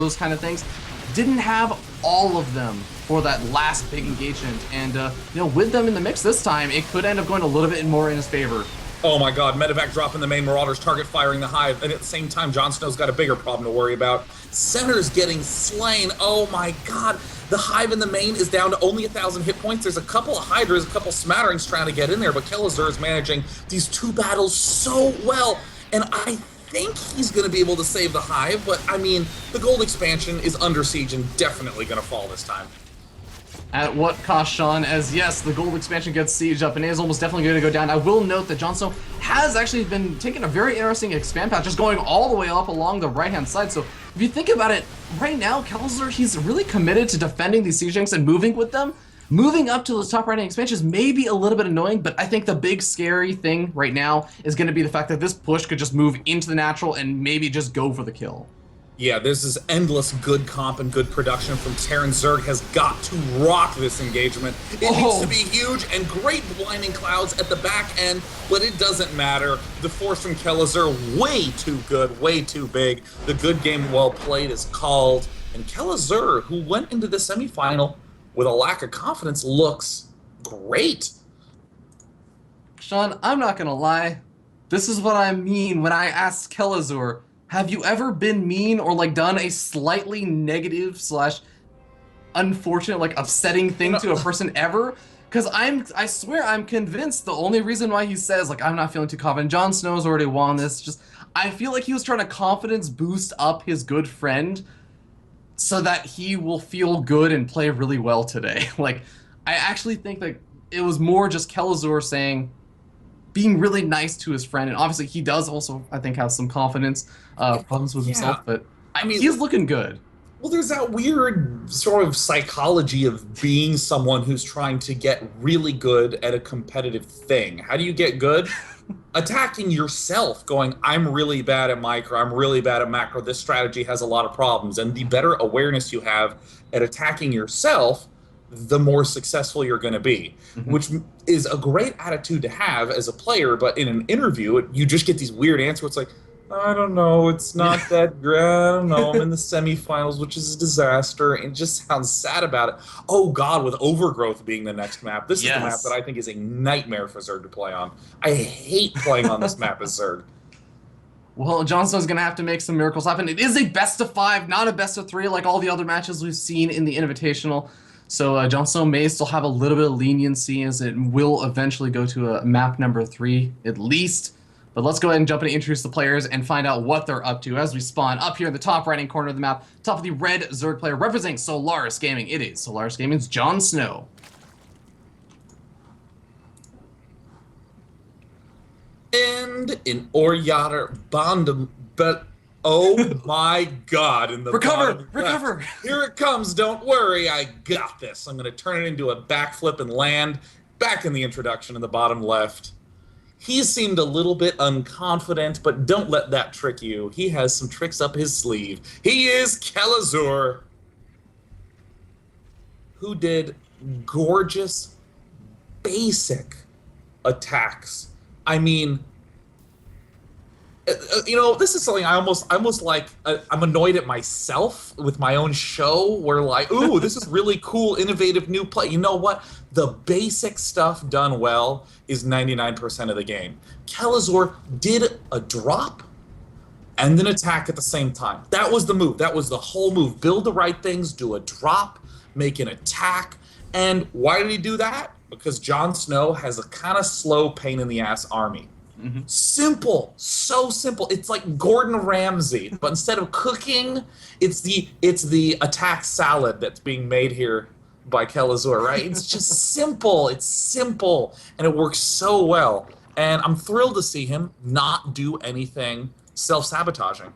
those kind of things. Didn't have all of them for that last big engagement, and with them in the mix this time, it could end up going a little bit more in his favor. Oh my god, Medevac dropping the main Marauders, target firing the Hive, and at the same time, JonSnow's got a bigger problem to worry about. Center's getting slain. Oh my god, the Hive in the main is down to only 1,000 hit points. There's a couple of Hydras, a couple Smatterings trying to get in there, but Kelazhur is managing these two battles so well, and I think he's going to be able to save the Hive, but I mean, the gold expansion is under siege and definitely going to fall this time. At what cost, Sean? As yes, the gold expansion gets sieged up and is almost definitely going to go down. I will note that JonSnow has actually been taking a very interesting expand path, just going all the way up along the right-hand side. So if you think about it, right now, Kelazhur, he's really committed to defending these siege tanks and moving with them. Moving up to the top right-hand expansions may be a little bit annoying, but I think the big scary thing right now is going to be the fact that this push could just move into the natural and maybe just go for the kill. Yeah, this is endless good comp and good production from Terran. Zerg has got to rock this engagement. It needs to be huge and great blinding clouds at the back end, but it doesn't matter. The force from Kelazhur, way too good, way too big. The good game well played is called, and Kelazhur, who went into the semifinal with a lack of confidence, looks great. Sean, I'm not gonna lie. This is what I mean when I asked Kelazhur, have you ever been mean or like done a slightly negative / unfortunate, like upsetting thing to a person ever? Because I swear I'm convinced the only reason why he says like I'm not feeling too confident, JonSnow's already won this, just I feel like he was trying to confidence boost up his good friend so that he will feel good and play really well today. Like I actually think that it was more just Kelazhur saying, being really nice to his friend, and obviously he does also, I think, have some confidence problems with himself, but I mean, he's looking good. Well, there's that weird sort of psychology of being someone who's trying to get really good at a competitive thing. How do you get good? Attacking yourself, going, I'm really bad at micro, I'm really bad at macro, this strategy has a lot of problems, and the better awareness you have at attacking yourself, the more successful you're going to be, which is a great attitude to have as a player, but in an interview, you just get these weird answers. It's like, I don't know, it's not that great, I don't know, I'm in the semifinals, which is a disaster, and just sounds sad about it. Oh god, with Overgrowth being the next map, this is the map that I think is a nightmare for Zerg to play on. I hate playing on this map as Zerg. Well, JonSnow's going to have to make some miracles happen. It is a best of 5, not a best of 3 like all the other matches we've seen in the Invitational. So JonSnow may still have a little bit of leniency as it will eventually go to a map number 3 at least. But let's go ahead and jump in and introduce the players and find out what they're up to as we spawn up here in the top right-hand corner of the map. Top of the red Zerg player representing Solaris Gaming. It is Solaris Gaming's JonSnow. And in Oryatar Bandam, but oh my god, in the recover! Here it comes, don't worry, I got this. I'm going to turn it into a backflip and land back in the introduction in the bottom left. He seemed a little bit unconfident, but don't let that trick you. He has some tricks up his sleeve. He is Kelazhur, who did gorgeous, basic attacks. I mean, this is something I almost like, I'm annoyed at myself with my own show where like, ooh, this is really cool, innovative new play. You know what? The basic stuff done well is 99% of the game. Kelazhur did a drop and then attack at the same time. That was the move. That was the whole move. Build the right things, do a drop, make an attack. And why did he do that? Because JonSnow has a kind of slow pain in the ass army. Simple, so simple. It's like Gordon Ramsay, but instead of cooking, it's the attack salad that's being made here by Kelazhur, right? It's just simple. It's simple, and it works so well. And I'm thrilled to see him not do anything self-sabotaging.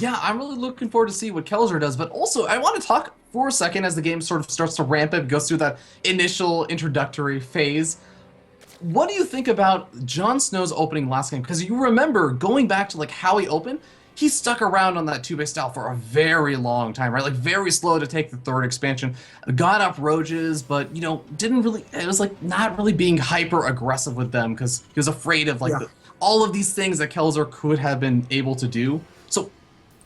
Yeah, I'm really looking forward to see what Kelazhur does, but also I want to talk for a second as the game sort of starts to ramp up, goes through that initial introductory phase. What do you think about JonSnow's opening last game? Because you remember going back to like how he opened, he stuck around on that 2-base style for a very long time, right? Like very slow to take the third expansion, got up Roaches, but didn't really, it was like not really being hyper aggressive with them because he was afraid of like all of these things that Kelazhur could have been able to do. So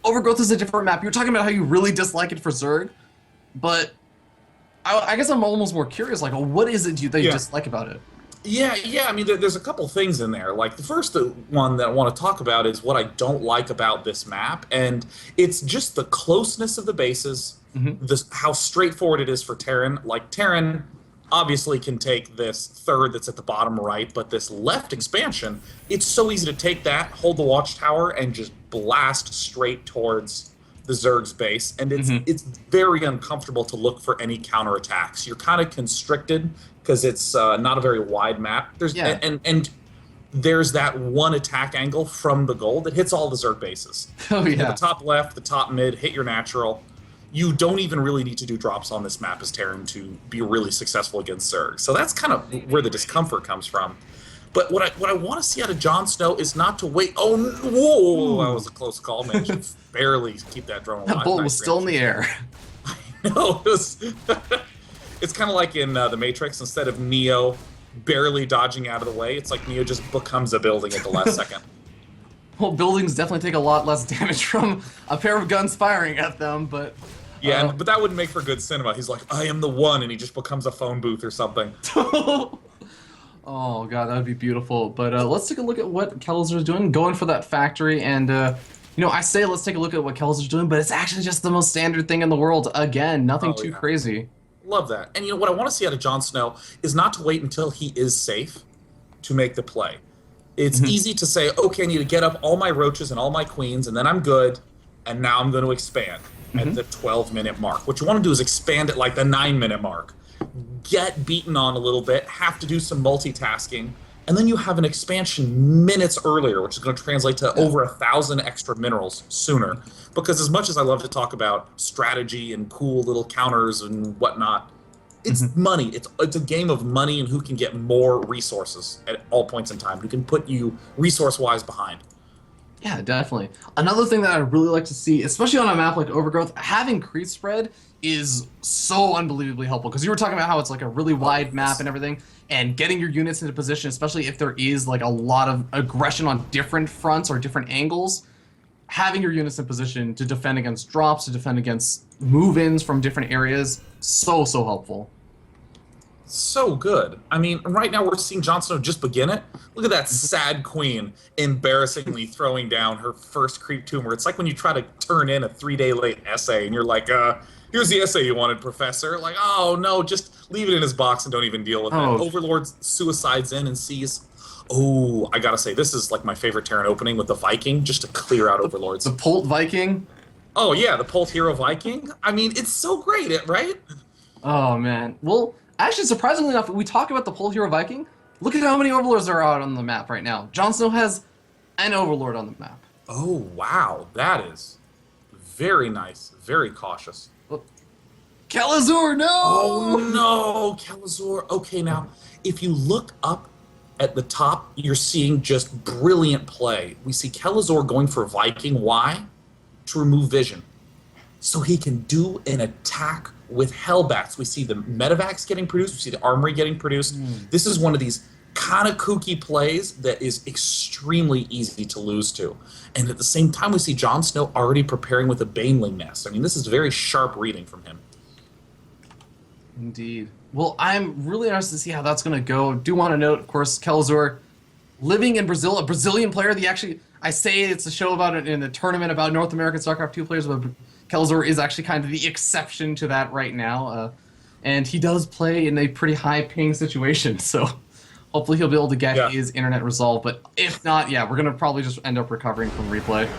Overgrowth is a different map. You're talking about how you really dislike it for Zerg, but I guess I'm almost more curious. Like, what is it that you Yeah. dislike about it? Yeah. I mean, there's a couple things in there. Like the first one that I want to talk about is what I don't like about this map, and it's just the closeness of the bases, Hmm. how straightforward it is for Terran. Like Terran obviously can take this third that's at the bottom right, but this left expansion, it's so easy to take that, hold the watchtower, and just blast straight towards the Zerg's base, and Hmm. it's very uncomfortable to look for any counterattacks. You're kind of constricted because it's not a very wide map. There's Yeah. and there's that one attack angle from the goal that hits all the Zerg bases. Oh You hit yeah. the top left, the top mid, hit your natural. You don't even really need to do drops on this map as Terran to be really successful against Zerg. So that's kind of where the discomfort comes from. But what I want to see out of JonSnow is not to wait. Oh, whoa! That Ooh. was a close call, man. Just barely keep that drone alive. That bullet was Nice still in the air. no, it was, it's kind of like in The Matrix. Instead of Neo barely dodging out of the way, it's like Neo just becomes a building at the last second. Well, buildings definitely take a lot less damage from a pair of guns firing at them, but Yeah, but that wouldn't make for good cinema. He's like, I am the one, and he just becomes a phone booth or something. oh god, that would be beautiful. But let's take a look at what Kelazhur's doing, going for that factory, and I say let's take a look at what Kelazhur's doing, but it's actually just the most standard thing in the world. Again, nothing Oh, too yeah. crazy. Love that. And what I want to see out of JonSnow is not to wait until he is safe to make the play. It's easy to say, okay, I need to get up all my roaches and all my queens, and then I'm good, and now I'm going to expand at the 12-minute mark. What you want to do is expand at like the 9-minute mark. Get beaten on a little bit, have to do some multitasking, and then you have an expansion minutes earlier, which is going to translate to over 1,000 extra minerals sooner. Because as much as I love to talk about strategy and cool little counters and whatnot, it's money. It's a game of money and who can get more resources at all points in time. Who can put you resource-wise behind. Yeah, definitely. Another thing that I'd really like to see, especially on a map like Overgrowth, having creep spread is so unbelievably helpful. Because you were talking about how it's like a really wide map and everything, and getting your units into position, especially if there is like a lot of aggression on different fronts or different angles, having your units in position to defend against drops, to defend against move-ins from different areas, so helpful. So good. I mean, right now we're seeing JonSnow just begin it. Look at that sad queen embarrassingly throwing down her first creep tumor. It's like when you try to turn in a 3-day late essay and you're like, here's the essay you wanted, Professor. Like, oh no, just leave it in his box and don't even deal with it. Overlord suicides in and sees. Oh, I gotta say, this is like my favorite Terran opening with the Viking, just to clear out Overlords. The Polt Viking. Oh yeah, the Polt Hero Viking. I mean, it's so great, right? Oh man. Well, actually, surprisingly enough, we talk about the Polt Hero Viking. Look at how many Overlords are out on the map right now. JonSnow has an Overlord on the map. Oh wow, that is very nice, very cautious. Kelazhur, no! Oh no, Kelazhur. Okay, now, if you look up at the top, you're seeing just brilliant play. We see Kelazhur going for Viking. Why? To remove vision. So he can do an attack with Hellbats. We see the Medivacs getting produced. We see the Armory getting produced. This is one of these kind of kooky plays that is extremely easy to lose to. And at the same time, we see JonSnow already preparing with a Baneling Nest. I mean, this is very sharp reading from him. Indeed. Well, I'm really interested to see how that's going to go. Do want to note, of course, Kelazhur living in Brazil, a Brazilian player. I say it's a show about it in a tournament about North American StarCraft 2 players, but Kelazhur is actually kind of the exception to that right now. And he does play in a pretty high ping situation, so hopefully he'll be able to get his internet resolved. But if not, yeah, we're going to probably just end up recovering from replay.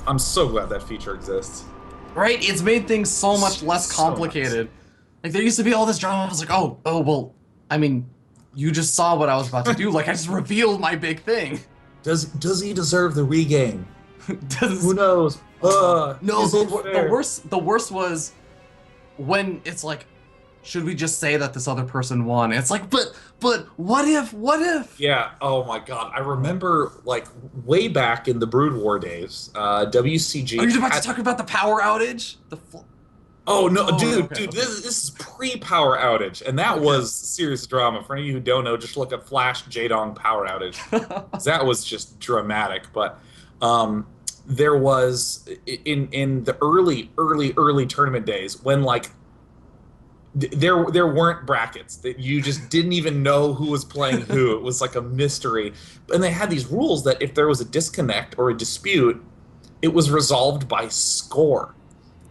I'm so glad that feature exists. Right? It's made things so much less complicated. Nice. Like, there used to be all this drama. I was like, oh, well, I mean, you just saw what I was about to do. Like, I just revealed my big thing. Does he deserve the regain? Who knows? No, the worst was when it's like, should we just say that this other person won? It's like, but what if? Yeah. Oh my God. I remember like way back in the Brood War days, WCG. Are you about to talk about the power outage? Oh no, dude, okay. this is pre-power outage, and that was serious drama. For any of you who don't know, just look up Flash Jadong power outage. That was just dramatic. But there was in the early tournament days when like there weren't brackets that you just didn't even know who was playing who. It was like a mystery. And they had these rules that if there was a disconnect or a dispute, it was resolved by score.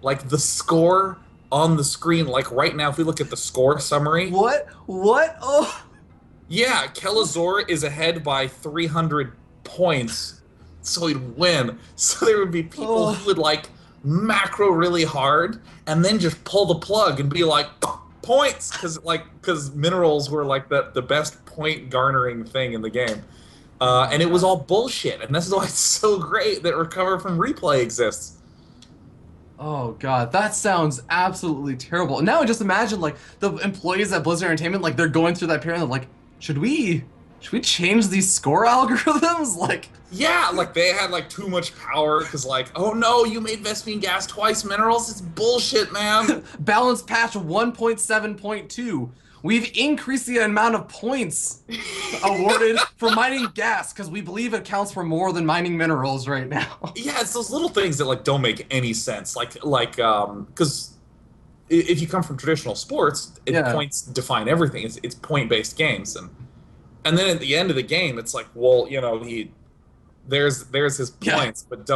Like the score on the screen, like right now, if we look at the score summary. What? What? Oh. Yeah, Kelazhur is ahead by 300 points, so he'd win. So there would be people who would like macro really hard and then just pull the plug and be like points because minerals were like the best point garnering thing in the game. And it was all bullshit, and this is why it's so great that Recover from Replay exists. Oh god, that sounds absolutely terrible. Now I just imagine like the employees at Blizzard Entertainment, like they're going through that period and they're like, should we change these score algorithms? Like, yeah, like they had like too much power because like, oh no, you made Vespene gas twice minerals. It's bullshit, man. balance patch 1.7.2. We've increased the amount of points awarded for mining gas because we believe it counts for more than mining minerals right now. Yeah, it's those little things that like don't make any sense. Like because if you come from traditional sports, points define everything. It's point-based games, and then at the end of the game, it's like, well, you know, there's his points, but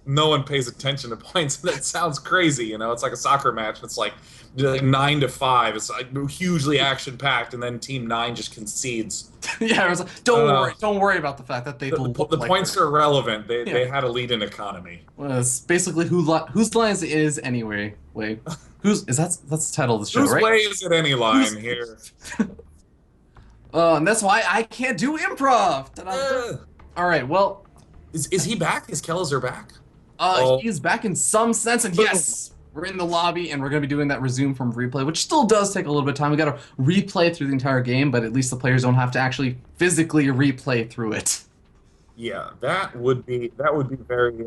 no one pays attention to points. That sounds crazy, you know. It's like a soccer match. It's like 9-5. It's like hugely action-packed, and then Team 9 just concedes. Yeah, it was like, don't worry about the fact that they the like points are irrelevant. They had a lead in economy. Well, it's basically whose lines it is anyway. Wait, that's the title of the show, whose right? way is it any line here? And that's why I can't do improv. All right, well, is he back? Is Kelazhur back? He is back in some sense, and yes, we're in the lobby, and we're going to be doing that resume from replay, which still does take a little bit of time. We got to replay through the entire game, but at least the players don't have to actually physically replay through it. Yeah, that would be very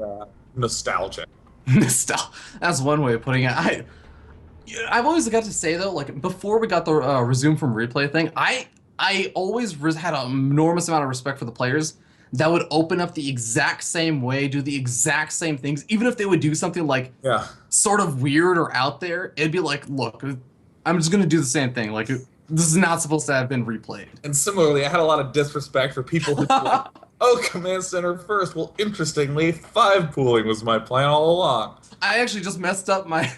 nostalgic. That's one way of putting it. I've always got to say though, like before we got the resume from replay thing, I always had an enormous amount of respect for the players that would open up the exact same way, do the exact same things, even if they would do something like sort of weird or out there. It'd be like, look, I'm just gonna do the same thing. Like this is not supposed to have been replayed. And similarly, I had a lot of disrespect for people who like, oh, command center first. Well, interestingly, 5 pooling was my plan all along. I actually just messed up my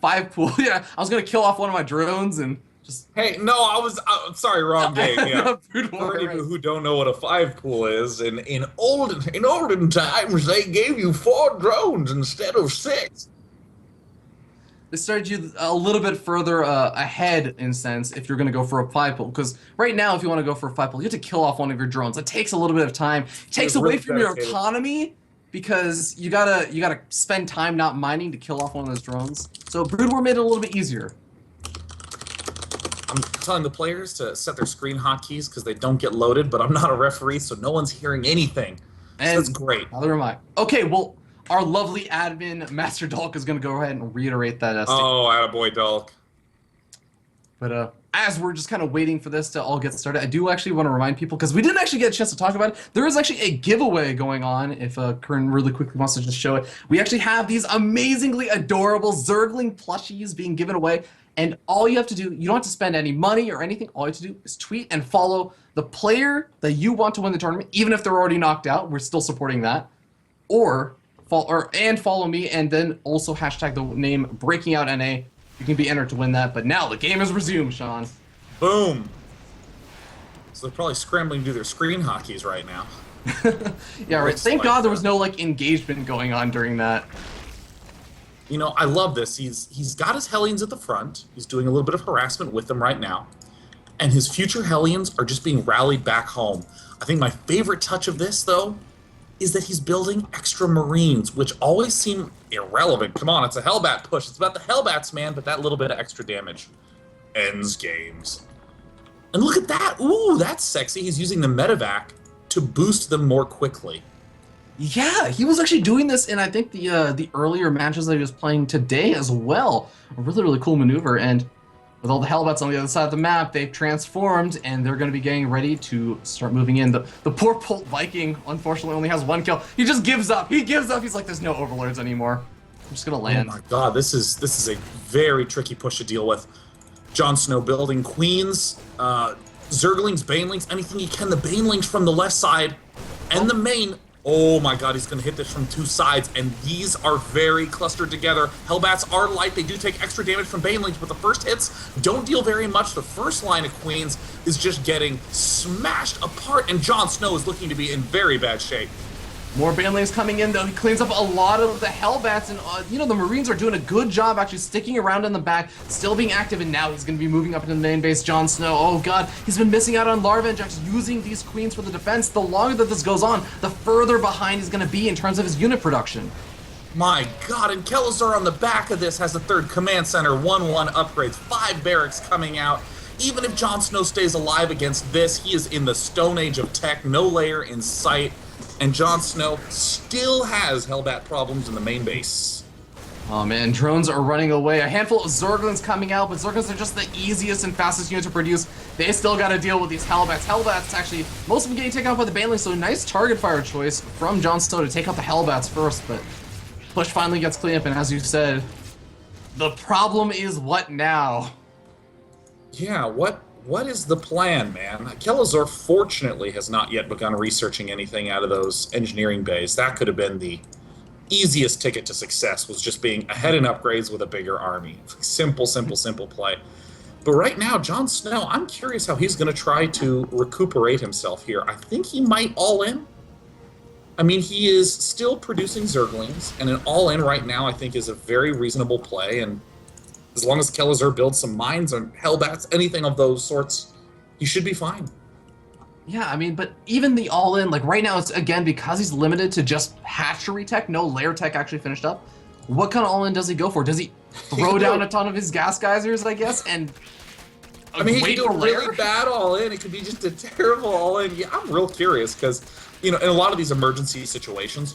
5 pool. Yeah, I was gonna kill off one of my drones and just. Hey, no, I'm sorry, wrong game. Yeah. For any of you who don't know what a 5 pool is, in olden times they gave you 4 drones instead of 6. They started you a little bit further ahead in sense if you're going to go for a 5 pool. Because right now, if you want to go for a 5 pool, you have to kill off one of your drones. It takes a little bit of time. It takes away from your economy because you gotta spend time not mining to kill off one of those drones. So Brood War made it a little bit easier. I'm telling the players to set their screen hotkeys because they don't get loaded, but I'm not a referee, so no one's hearing anything. So that's great. Neither am I. Okay, well, our lovely admin, Master Dolk, is going to go ahead and reiterate that. Oh, attaboy, Dolk. But as we're just kind of waiting for this to all get started, I do actually want to remind people, because we didn't actually get a chance to talk about it, there is actually a giveaway going on, if Kern really quickly wants to just show it. We actually have these amazingly adorable Zergling plushies being given away, and all you have to do, you don't have to spend any money or anything, all you have to do is tweet and follow the player that you want to win the tournament, even if they're already knocked out, we're still supporting that, and follow me, and then also hashtag the name BreakingOutNA. You can be entered to win that. But now the game is resumed, Sean. Boom. So they're probably scrambling to do their screen hockeys right now. Yeah, right. Thank God there was no like engagement going on during that. You know, I love this. He's got his Hellions at the front. He's doing a little bit of harassment with them right now. And his future Hellions are just being rallied back home. I think my favorite touch of this, though, is that he's building extra Marines, which always seem irrelevant. Come on, it's a Hellbat push. It's about the Hellbats, man, but that little bit of extra damage ends games. And look at that. Ooh, that's sexy. He's using the medevac to boost them more quickly. Yeah, he was actually doing this in, I think, the earlier matches that he was playing today as well. A really, really cool maneuver. And With all the Hellbats on the other side of the map, they've transformed, and they're going to be getting ready to start moving in. The poor Bolt Viking, unfortunately, only has 1 kill. He just gives up. He gives up. He's like, there's no Overlords anymore. I'm just going to land. Oh my god, this is a very tricky push to deal with. JonSnow building Queens, Zerglings, Banelings, anything he can. The Banelings from the left side, and the main. Oh my god, he's going to hit this from 2 sides, and these are very clustered together. Hellbats are light. They do take extra damage from Banelings, but the first hits don't deal very much. The first line of Queens is just getting smashed apart, and JonSnow is looking to be in very bad shape. More Banelings coming in, though. He cleans up a lot of the Hellbats, and, the Marines are doing a good job actually sticking around in the back, still being active, and now he's going to be moving up into the main base. JonSnow, oh god, he's been missing out on Larva Injects, using these Queens for the defense. The longer that this goes on, the further behind he's going to be in terms of his unit production. My god, and Kelazhur on the back of this has a 3rd command center, 1-1 upgrades, 5 barracks coming out. Even if JonSnow stays alive against this, he is in the Stone Age of tech, no layer in sight. And JonSnow still has Hellbat problems in the main base. Oh man, drones are running away. A handful of Zerglings coming out, but Zerglings are just the easiest and fastest unit to produce. They still got to deal with these Hellbats. Hellbats, actually, most of them getting taken out by the Banelings, so nice target fire choice from JonSnow to take out the Hellbats first, but push finally gets cleaned up, and as you said, the problem is what now? Yeah, what is the plan, man? Kelazhur, fortunately, has not yet begun researching anything out of those engineering bays. That could have been the easiest ticket to success, was just being ahead in upgrades with a bigger army. Simple, simple, simple play. But right now, JonSnow, I'm curious how he's going to try to recuperate himself here. I think he might all in. I mean, he is still producing Zerglings, and an all in right now, I think, is a very reasonable play, and as long as Kelazhur builds some mines or Hellbats, anything of those sorts, he should be fine. Yeah, I mean, but even the all-in, like right now, it's again, because he's limited to just hatchery tech, no lair tech actually finished up, what kind of all-in does he go for? Does he throw down a ton of his gas geysers, I guess, and I mean, he wait could do for a lair? really bad all-in. It could be just a terrible all-in. Yeah, I'm real curious, because, in a lot of these emergency situations,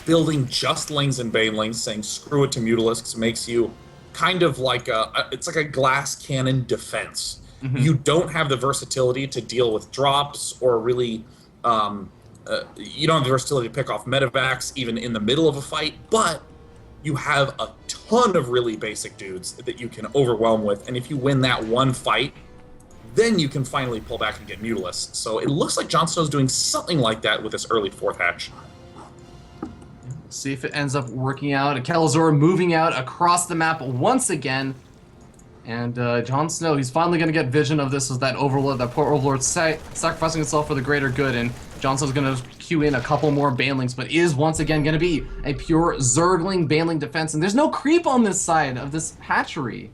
building just Lings and Banelings, saying screw it to Mutalisks, makes you kind of like it's like a glass cannon defense. You don't have the versatility to deal with drops or really, you don't have the versatility to pick off medevacs even in the middle of a fight, but you have a ton of really basic dudes that you can overwhelm with, and if you win that one fight, then you can finally pull back and get Mutalisks. So it looks like JonSnow's doing something like that with this early 4th hatch. See if it ends up working out. Kelazhur moving out across the map once again. And JonSnow, he's finally going to get vision of this as that Overlord, that poor Overlord sacrificing himself for the greater good. And JonSnow's going to queue in a couple more Banelings, but is once again going to be a pure Zergling Baneling defense. And there's no creep on this side of this hatchery.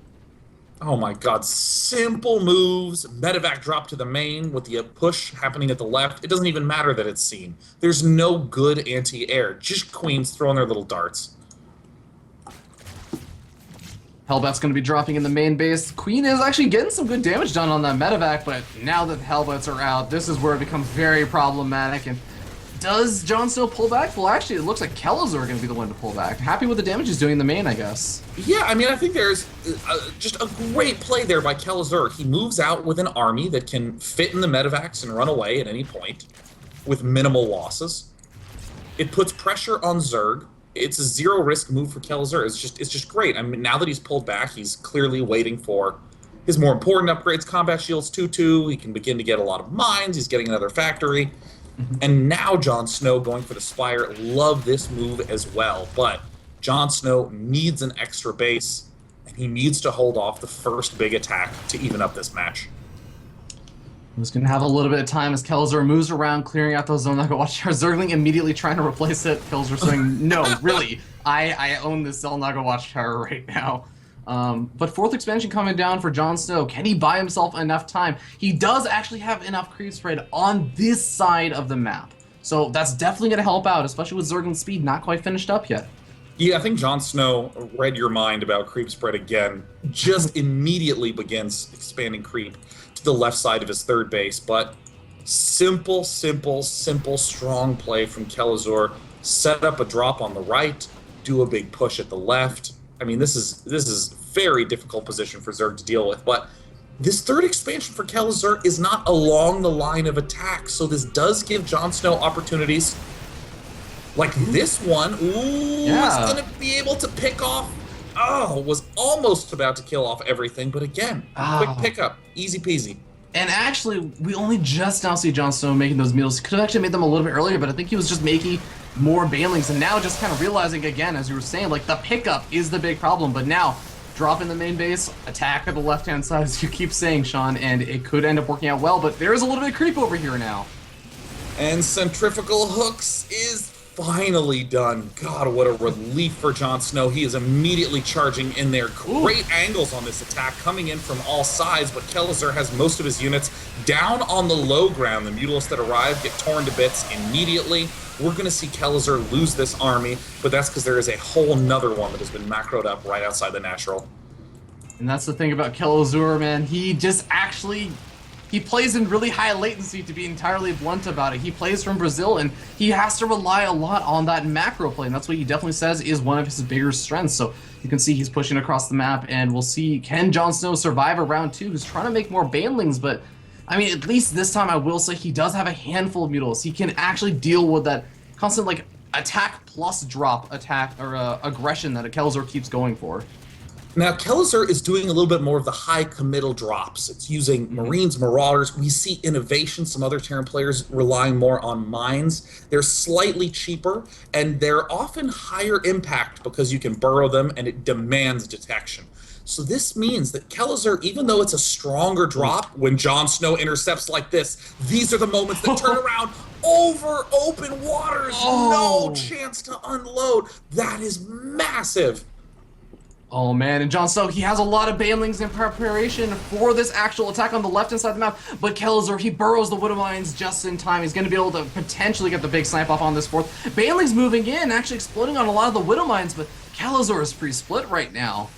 Oh my god, simple moves, medevac drop to the main with the push happening at the left. It doesn't even matter that it's seen. There's no good anti-air, just Queens throwing their little darts. Hellbat's going to be dropping in the main base. Queen is actually getting some good damage done on that medevac, but now that the Hellbats are out, this is where it becomes very problematic. And does JonSnow pull back? Well, actually, it looks like Kelazhur are going to be the one to pull back. Happy with the damage he's doing in the main, I guess. Yeah, I mean, I think there's just a great play there by Kelazhur. He moves out with an army that can fit in the medevacs and run away at any point with minimal losses. It puts pressure on Zerg. It's a zero-risk move for Kelazhur. It's just great. I mean, now that he's pulled back, he's clearly waiting for his more important upgrades. Combat Shields 2-2. He can begin to get a lot of mines. He's getting another factory. And now JonSnow going for the Spire. Love this move as well. But JonSnow needs an extra base, and he needs to hold off the first big attack to even up this match. He's going to have a little bit of time as Kelazhur moves around, clearing out those Zone Watchtower. Zergling immediately trying to replace it. Kelazhur saying, no, really, I own this Zelnaga Watchtower right now. But 4th expansion coming down for JonSnow. Can he buy himself enough time? He does actually have enough creep spread on this side of the map. So that's definitely going to help out, especially with Zergling speed not quite finished up yet. Yeah, I think JonSnow read your mind about creep spread again. Just immediately begins expanding creep to the left side of his 3rd base. But simple, strong play from Kelazhur. Set up a drop on the right, do a big push at the left. I mean, this is very difficult position for Zerg to deal with, but this third expansion for Kelazhur is not along the line of attack, so this does give JonSnow opportunities like this one. Ooh, Yeah. It's gonna be able to pick off. Oh, was almost about to kill off everything, but again, quick pickup, easy peasy. And actually, we only just now see JonSnow making those meals. He could have actually made them a little bit earlier, but I think he was just making more banelings, and now just kind of realizing again, as you were saying, like the pickup is the big problem. But now, drop in the main base, attack at the left-hand side, as you keep saying, Sean, and it could end up working out well. But there is a little bit of creep over here now. And centrifugal hooks is finally done. God, what a relief for JonSnow. He is immediately charging in there. Great angles on this attack coming in from all sides, but Kelazhur has most of his units down on the low ground. The Mutalisks that arrive get torn to bits immediately. We're going to see Kelazhur lose this army, but that's because there is a whole nother one that has been macroed up right outside the natural. And that's the thing about Kelazhur, man. He just actually... he plays in really high latency, to be entirely blunt about it. He plays from Brazil, and he has to rely a lot on that macro play, and that's what he definitely says is one of his bigger strengths. So you can see he's pushing across the map, and we'll see, can JonSnow survive a round 2? He's trying to make more banelings, but I mean, at least this time I will say he does have a handful of Mutalisks. He can actually deal with that constant, like, attack plus drop attack, or aggression that a Kelazhur keeps going for. Now, Kelazhur is doing a little bit more of the high committal drops. It's using Marines, Marauders. We see innovation. Some other Terran players relying more on mines. They're slightly cheaper, and they're often higher impact because you can burrow them, and it demands detection. So this means that Kelazhur, even though it's a stronger drop, when JonSnow intercepts like this, these are the moments that turn around over open waters. No chance to unload. That is massive. Oh man, and JonSnow, he has a lot of banelings in preparation for this actual attack on the left-hand side of the map, but Kelazhur, he burrows the Widow Mines just in time. He's going to be able to potentially get the big snipe off on this fourth. Banelings moving in, actually exploding on a lot of the Widow Mines, but Kelazhur is pretty split right now.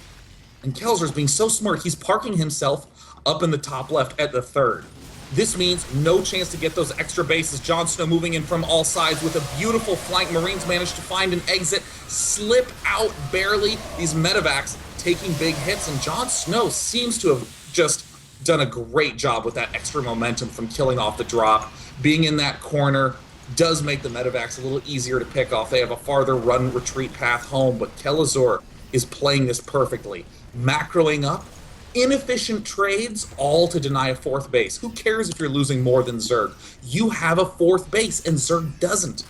And Kelazhur's being so smart, he's parking himself up in the top left at the third. This means no chance to get those extra bases. JonSnow moving in from all sides with a beautiful flank. Marines managed to find an exit, slip out barely. These medevacs taking big hits, and JonSnow seems to have just done a great job with that extra momentum from killing off the drop. Being in that corner does make the medevacs a little easier to pick off. They have a farther run retreat path home, but Kelazhur is playing this perfectly. Macroing up, inefficient trades, all to deny a fourth base. Who cares if you're losing more than Zerg? You have a fourth base, and Zerg doesn't.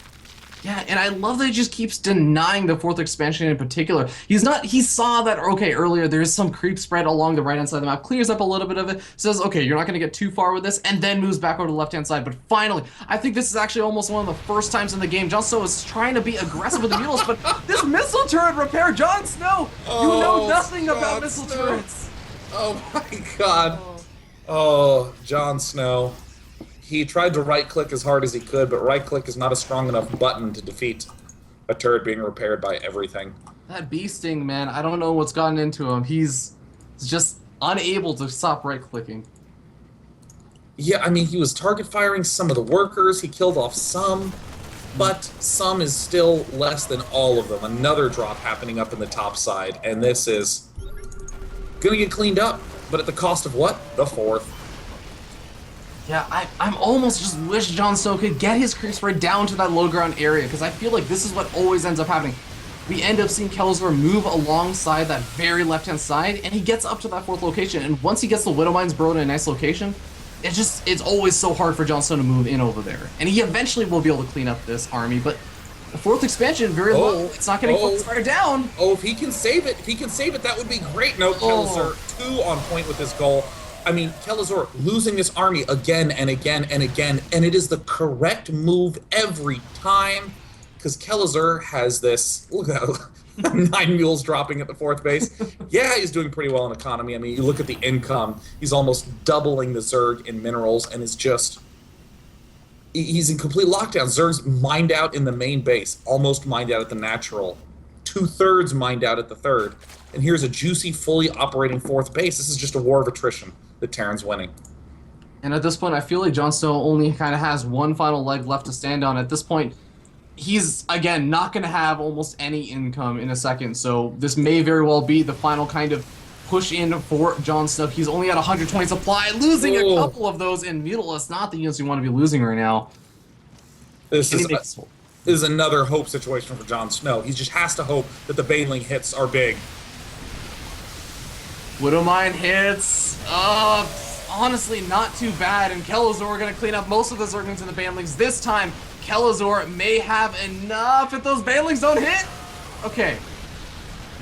Yeah, and I love that he just keeps denying the fourth expansion in particular. He saw that, okay, earlier there is some creep spread along the right-hand side of the map, clears up a little bit of it, says, okay, you're not going to get too far with this, and then moves back over to the left-hand side. But finally, I think this is actually almost one of the first times in the game JonSnow is trying to be aggressive with the Mutalisks, but this missile turret repair, JonSnow, you know nothing about missile turrets. Oh my god. Oh, JonSnow. He tried to right-click as hard as he could, but right-click is not a strong enough button to defeat a turret being repaired by everything. That bee sting, man, I don't know what's gotten into him. He's just unable to stop right-clicking. Yeah, I mean, he was target firing some of the workers, he killed off some, but some is still less than all of them. Another drop happening up in the top side, and this is gonna get cleaned up, but at the cost of what? The fourth. Yeah, I'm almost just wish JonSnow could get his creep spread down to that low ground area, because I feel like this is what always ends up happening. We end up seeing Kelazhur move alongside that very left-hand side, and he gets up to that fourth location, and once he gets the Widow Mines burrowed in a nice location, it's always so hard for JonSnow to move in over there. And he eventually will be able to clean up this army, but the fourth expansion, very low. It's not getting quick fire down. Oh, if he can save it, that would be great. No, Kelazhur, 2 on point with this goal. I mean, Kelazhur losing this army again and again and again, and it is the correct move every time, because Kelazhur has this, look at that, 9 mules dropping at the fourth base. Yeah, he's doing pretty well in economy. I mean, you look at the income, he's almost doubling the Zerg in minerals, and is just, he's in complete lockdown. Zerg's mined out in the main base, almost mined out at the natural, 2/3 mined out at the third. And here's a juicy, fully operating fourth base. This is just a war of attrition. The Terran's winning. And at this point, I feel like JonSnow only kind of has one final leg left to stand on. At this point, he's, again, not going to have almost any income in a second, so this may very well be the final kind of push in for JonSnow. He's only at 120 supply, losing a couple of those in Mutalist. Not the units you want to be losing right now. This is another hope situation for JonSnow. He just has to hope that the Baneling hits are big. Widowmine hits. Honestly, not too bad. And Kelazhur going to clean up most of the Zerglings and the Banelings. This time, Kelazhur may have enough if those Banelings don't hit. Okay.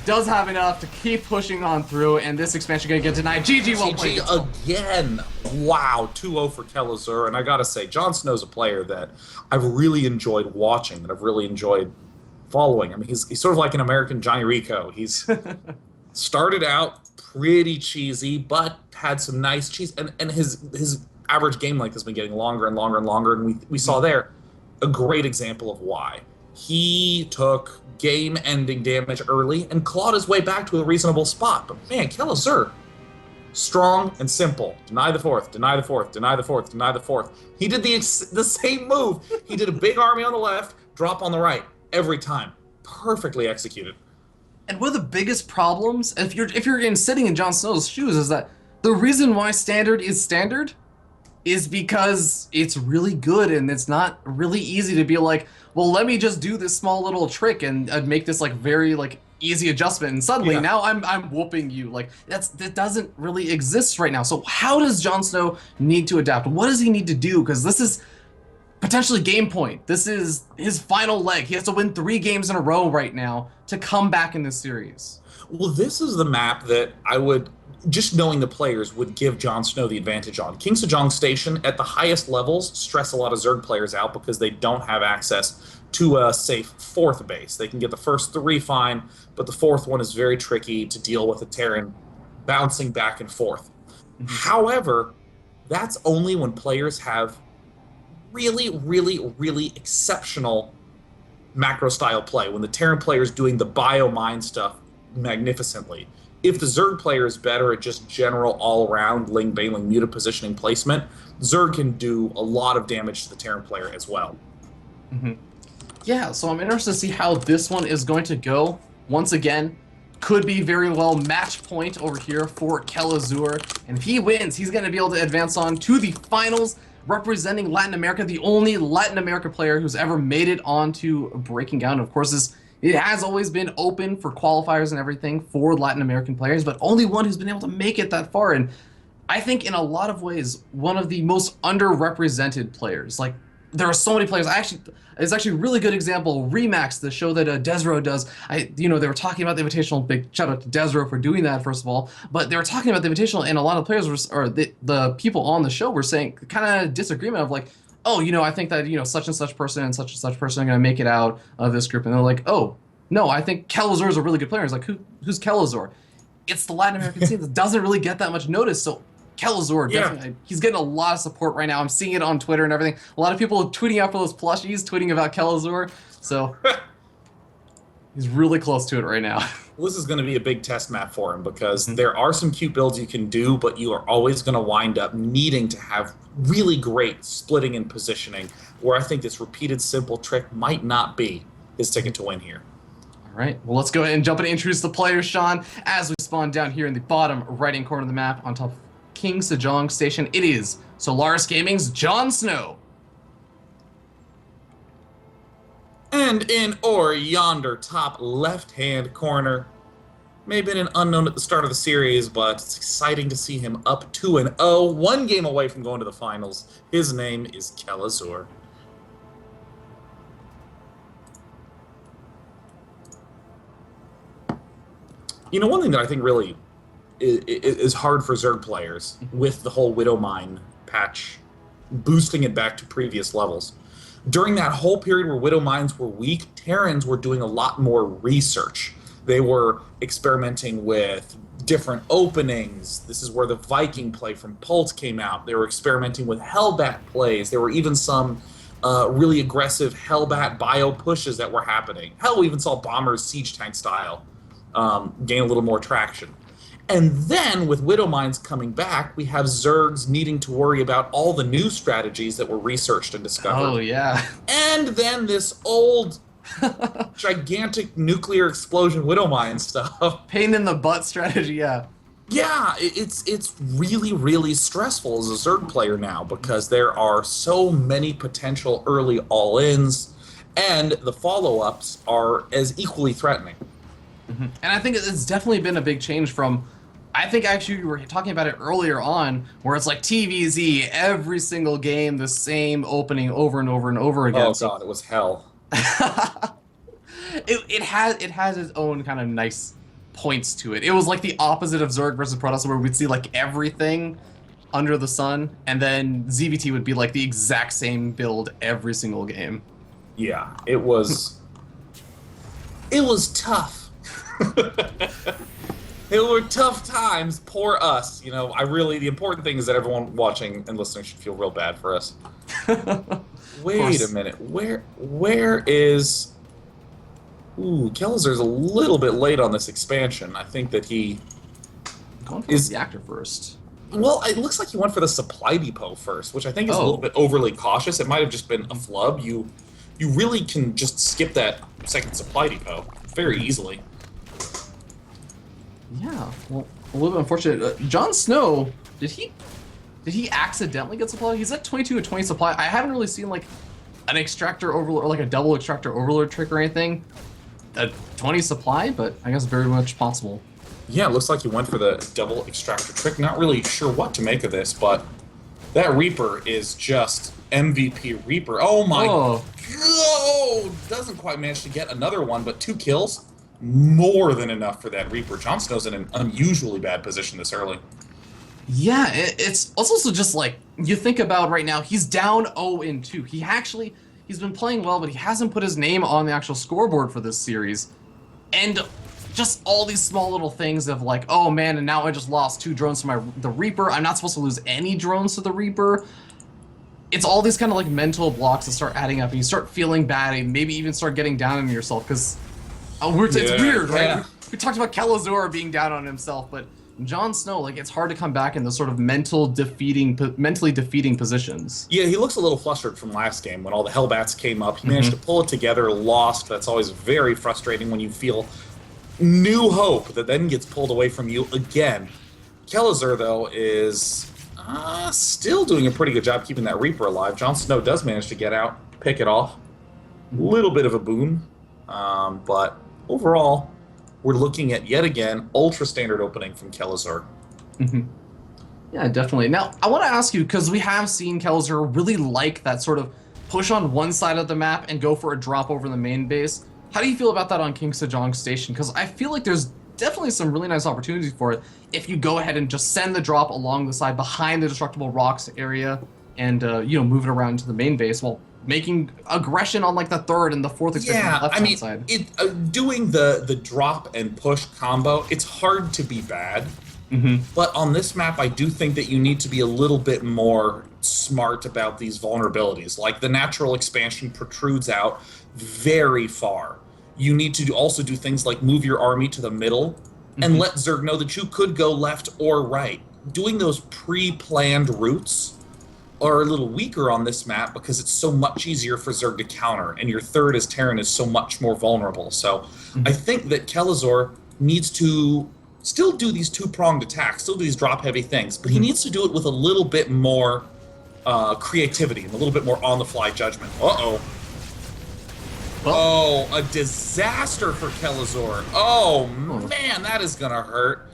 Does have enough to keep pushing on through, and this expansion going to get denied. GG, well played. GG again. Wow, 2-0 for Kelazhur. And I got to say, JonSnow's a player that I've really enjoyed watching, that I've really enjoyed following. I mean, he's sort of like an American Johnny Rico. He's started out pretty cheesy, but had some nice cheese, and his average game length has been getting longer and longer and longer, and we saw there a great example of why. He took game-ending damage early and clawed his way back to a reasonable spot. But man, Kelazhur, strong and simple. Deny the fourth, deny the fourth, deny the fourth, deny the fourth. He did the same move. He did a big army on the left, drop on the right, every time. Perfectly executed. And one of the biggest problems, if you're sitting in JonSnow's shoes, is that the reason why standard is because it's really good, and it's not really easy to be like, well, let me just do this small little trick and make this like very like easy adjustment, and suddenly now I'm whooping you. Like that doesn't really exist right now. So how does JonSnow need to adapt? What does he need to do? Because this is potentially game point. This is his final leg. He has to win 3 games in a row right now to come back in this series. Well, this is the map that I would, just knowing the players, would give JonSnow the advantage on. King Sejong Station, at the highest levels, stress a lot of Zerg players out because they don't have access to a safe 4th base. They can get the first 3 fine, but the 4th one is very tricky to deal with a Terran bouncing back and forth. However, that's only when players have really, really, really exceptional macro-style play, when the Terran player is doing the bio-mine stuff magnificently. If the Zerg player is better at just general all-around Ling, Baneling, Muta positioning placement, Zerg can do a lot of damage to the Terran player as well. Yeah, so I'm interested to see how this one is going to go. Once again, could be very well match point over here for Kelazhur. And if he wins, he's going to be able to advance on to the finals, representing Latin America, the only Latin America player who's ever made it onto Breaking Out. And of course, it has always been open for qualifiers and everything for Latin American players, but only one who's been able to make it that far. And I think in a lot of ways, one of the most underrepresented players. Like, there are so many players. It's actually a really good example. Remax, the show that Desro does. They were talking about the Invitational. Big shout out to Desro for doing that, first of all. But they were talking about the Invitational, and a lot of players the people on the show were saying kind of disagreement of like, oh, I think that such and such person and such person are gonna make it out of this group, and they're like, oh, no, I think Kelazhur is a really good player. It's like, who's Kelazhur? It's the Latin American scene that doesn't really get that much notice. So Kelazhur, definitely, he's getting a lot of support right now. I'm seeing it on Twitter and everything. A lot of people are tweeting out for those plushies, tweeting about Kelazhur. So he's really close to it right now. Well, this is going to be a big test map for him because there are some cute builds you can do, but you are always going to wind up needing to have really great splitting and positioning, where I think this repeated simple trick might not be his ticket to win here. All right, well, let's go ahead and jump in and introduce the players, Sean, as we spawn down here in the bottom right-hand corner of the map on top of King Sejong Station. It is Solaris Gaming's JonSnow. And in or yonder top left-hand corner, may have been an unknown at the start of the series, but it's exciting to see him up 2-0, 1 game away from going to the finals. His name is Kelazhur. One thing that I think really is hard for Zerg players with the whole Widowmine patch, boosting it back to previous levels. During that whole period where Widowmines were weak, Terrans were doing a lot more research. They were experimenting with different openings. This is where the Viking play from Pult came out. They were experimenting with Hellbat plays. There were even some really aggressive Hellbat bio pushes that were happening. Hell, we even saw Bombers siege tank style gain a little more traction. And then, with Widowmines coming back, we have Zergs needing to worry about all the new strategies that were researched and discovered. Oh, yeah. And then this old, gigantic nuclear explosion Widowmine stuff. Pain in the butt strategy, yeah. Yeah, it's really, really stressful as a Zerg player now because there are so many potential early all-ins, and the follow-ups are as equally threatening. And I think it's definitely been a big change from, I think actually we were talking about it earlier on, where it's like TVZ, every single game, the same opening over and over and over again. Oh god, it was hell. it has its own kind of nice points to it. It was like the opposite of Zerg versus Protoss, where we'd see like everything under the sun, and then ZVT would be like the exact same build every single game. Yeah, it was tough. It were tough times. Poor us. You know, the important thing is that everyone watching and listening should feel real bad for us. Wait a minute. Where is... Ooh, Kelazhur's a little bit late on this expansion. I think that he... Going for the actor first. Well, it looks like he went for the supply depot first, which I think is a little bit overly cautious. It might have just been a flub. You really can just skip that second supply depot very easily. Yeah, well, a little bit unfortunate. JonSnow, did he accidentally get supply? He's at 22 and 20 supply. I haven't really seen like an extractor overlord, or like a double extractor overlord trick or anything. A 20 supply, but I guess very much possible. Yeah, it looks like he went for the double extractor trick. Not really sure what to make of this, but that Reaper is just MVP Reaper. Oh my god! Doesn't quite manage to get another one, but 2 kills. More than enough for that Reaper. JonSnow's in an unusually bad position this early. Yeah, it's also just like, you think about right now, he's down 0-2. He's been playing well, but he hasn't put his name on the actual scoreboard for this series. And just all these small little things of like, oh man, and now I just lost 2 drones to the Reaper. I'm not supposed to lose any drones to the Reaper. It's all these kind of like mental blocks that start adding up, and you start feeling bad, and maybe even start getting down on yourself, because it's weird, right? Yeah. We talked about Kelazhur being down on himself, but JonSnow, like, it's hard to come back in those sort of mentally defeating positions. Yeah, he looks a little flustered from last game when all the Hellbats came up. He managed to pull it together, lost. That's always very frustrating when you feel new hope that then gets pulled away from you again. Kelazhur, though, is still doing a pretty good job keeping that Reaper alive. JonSnow does manage to get out, pick it off. Little bit of a boon, but overall, we're looking at, yet again, ultra-standard opening from Kelazhur. Yeah, definitely. Now, I want to ask you, because we have seen Kelazhur really like that sort of push on one side of the map and go for a drop over the main base. How do you feel about that on King Sejong Station? Because I feel like there's definitely some really nice opportunities for it if you go ahead and just send the drop along the side behind the destructible rocks area and, move it around to the main base while making aggression on like the third and the fourth extension on the left-hand side. Doing the drop and push combo, it's hard to be bad. But on this map, I do think that you need to be a little bit more smart about these vulnerabilities. Like the natural expansion protrudes out very far. You need to also do things like move your army to the middle and let Zerg know that you could go left or right. Doing those pre-planned routes are a little weaker on this map because it's so much easier for Zerg to counter, and your third as Terran is so much more vulnerable. So I think that Kelazhur needs to still do these two-pronged attacks, still do these drop-heavy things, but he needs to do it with a little bit more creativity and a little bit more on-the-fly judgment. Oh, a disaster for Kelazhur. Oh, man, that is going to hurt.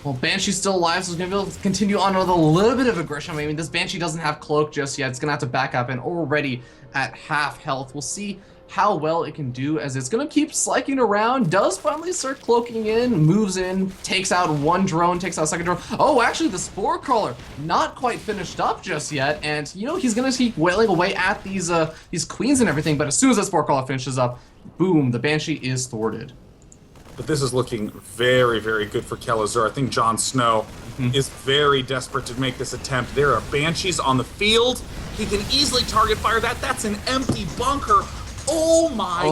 Well, Banshee's still alive, so he's going to be able to continue on with a little bit of aggression. I mean, this Banshee doesn't have Cloak just yet. It's going to have to back up, and already at half health. We'll see how well it can do as it's going to keep sliking around, does finally start cloaking in, moves in, takes out one drone, takes out a second drone. Oh, actually, the Spore Crawler not quite finished up just yet, and, he's going to keep wailing away at these queens and everything, but as soon as that Spore Crawler finishes up, boom, the Banshee is thwarted. But this is looking very, very good for Kelazhur. I think JonSnow is very desperate to make this attempt. There are Banshees on the field. He can easily target fire that. That's an empty bunker. Oh my,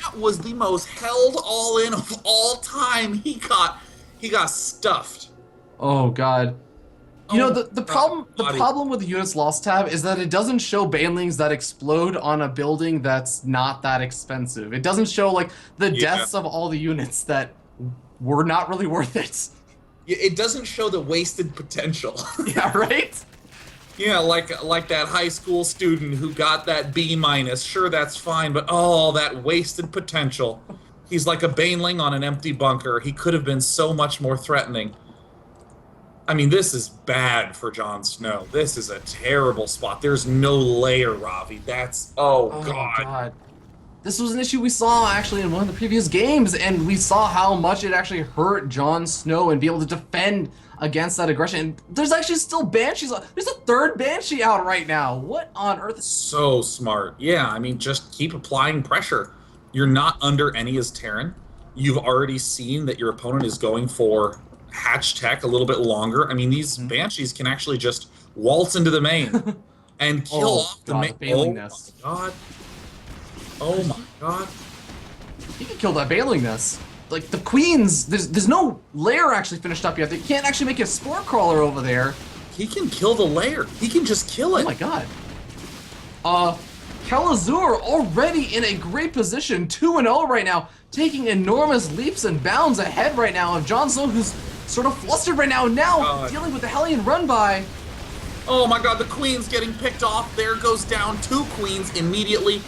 that was the most held all-in of all time. He got He got stuffed. Oh god. You know, the body. problem with the units lost tab is that it doesn't show banelings that explode on a building that's not that expensive. It doesn't show like the deaths of all the units that were not really worth it. It doesn't show the wasted potential. Yeah, right? Yeah, like that high school student who got that B-. Sure, that's fine, but oh, that wasted potential. He's like a baneling on an empty bunker. He could have been so much more threatening. I mean, this is bad for JonSnow. This is a terrible spot. There's no layer, Ravi. That's... Oh, God. This was an issue we saw, actually, in one of the previous games, and we saw how much it actually hurt JonSnow and be able to defend against that aggression. And there's actually still Banshees. There's a third Banshee out right now. What on earth? So smart. Yeah, I mean, just keep applying pressure. You're not under any as Terran. You've already seen that your opponent is going for hatch tech a little bit longer. I mean, these Banshees can actually just waltz into the main and kill off the main. Baneling nest. Oh my god. He can kill that Baneling nest. Like the queens, there's no layer actually finished up yet. They can't actually make a spore crawler over there. He can kill the layer. He can just kill it. Oh my god. Kelazhur already in a great position, 2-0 right now, taking enormous leaps and bounds ahead right now of JonSnow, who's sort of flustered right now, dealing with the Hellion run by. Oh my god, the queen's getting picked off. There goes down 2 queens immediately.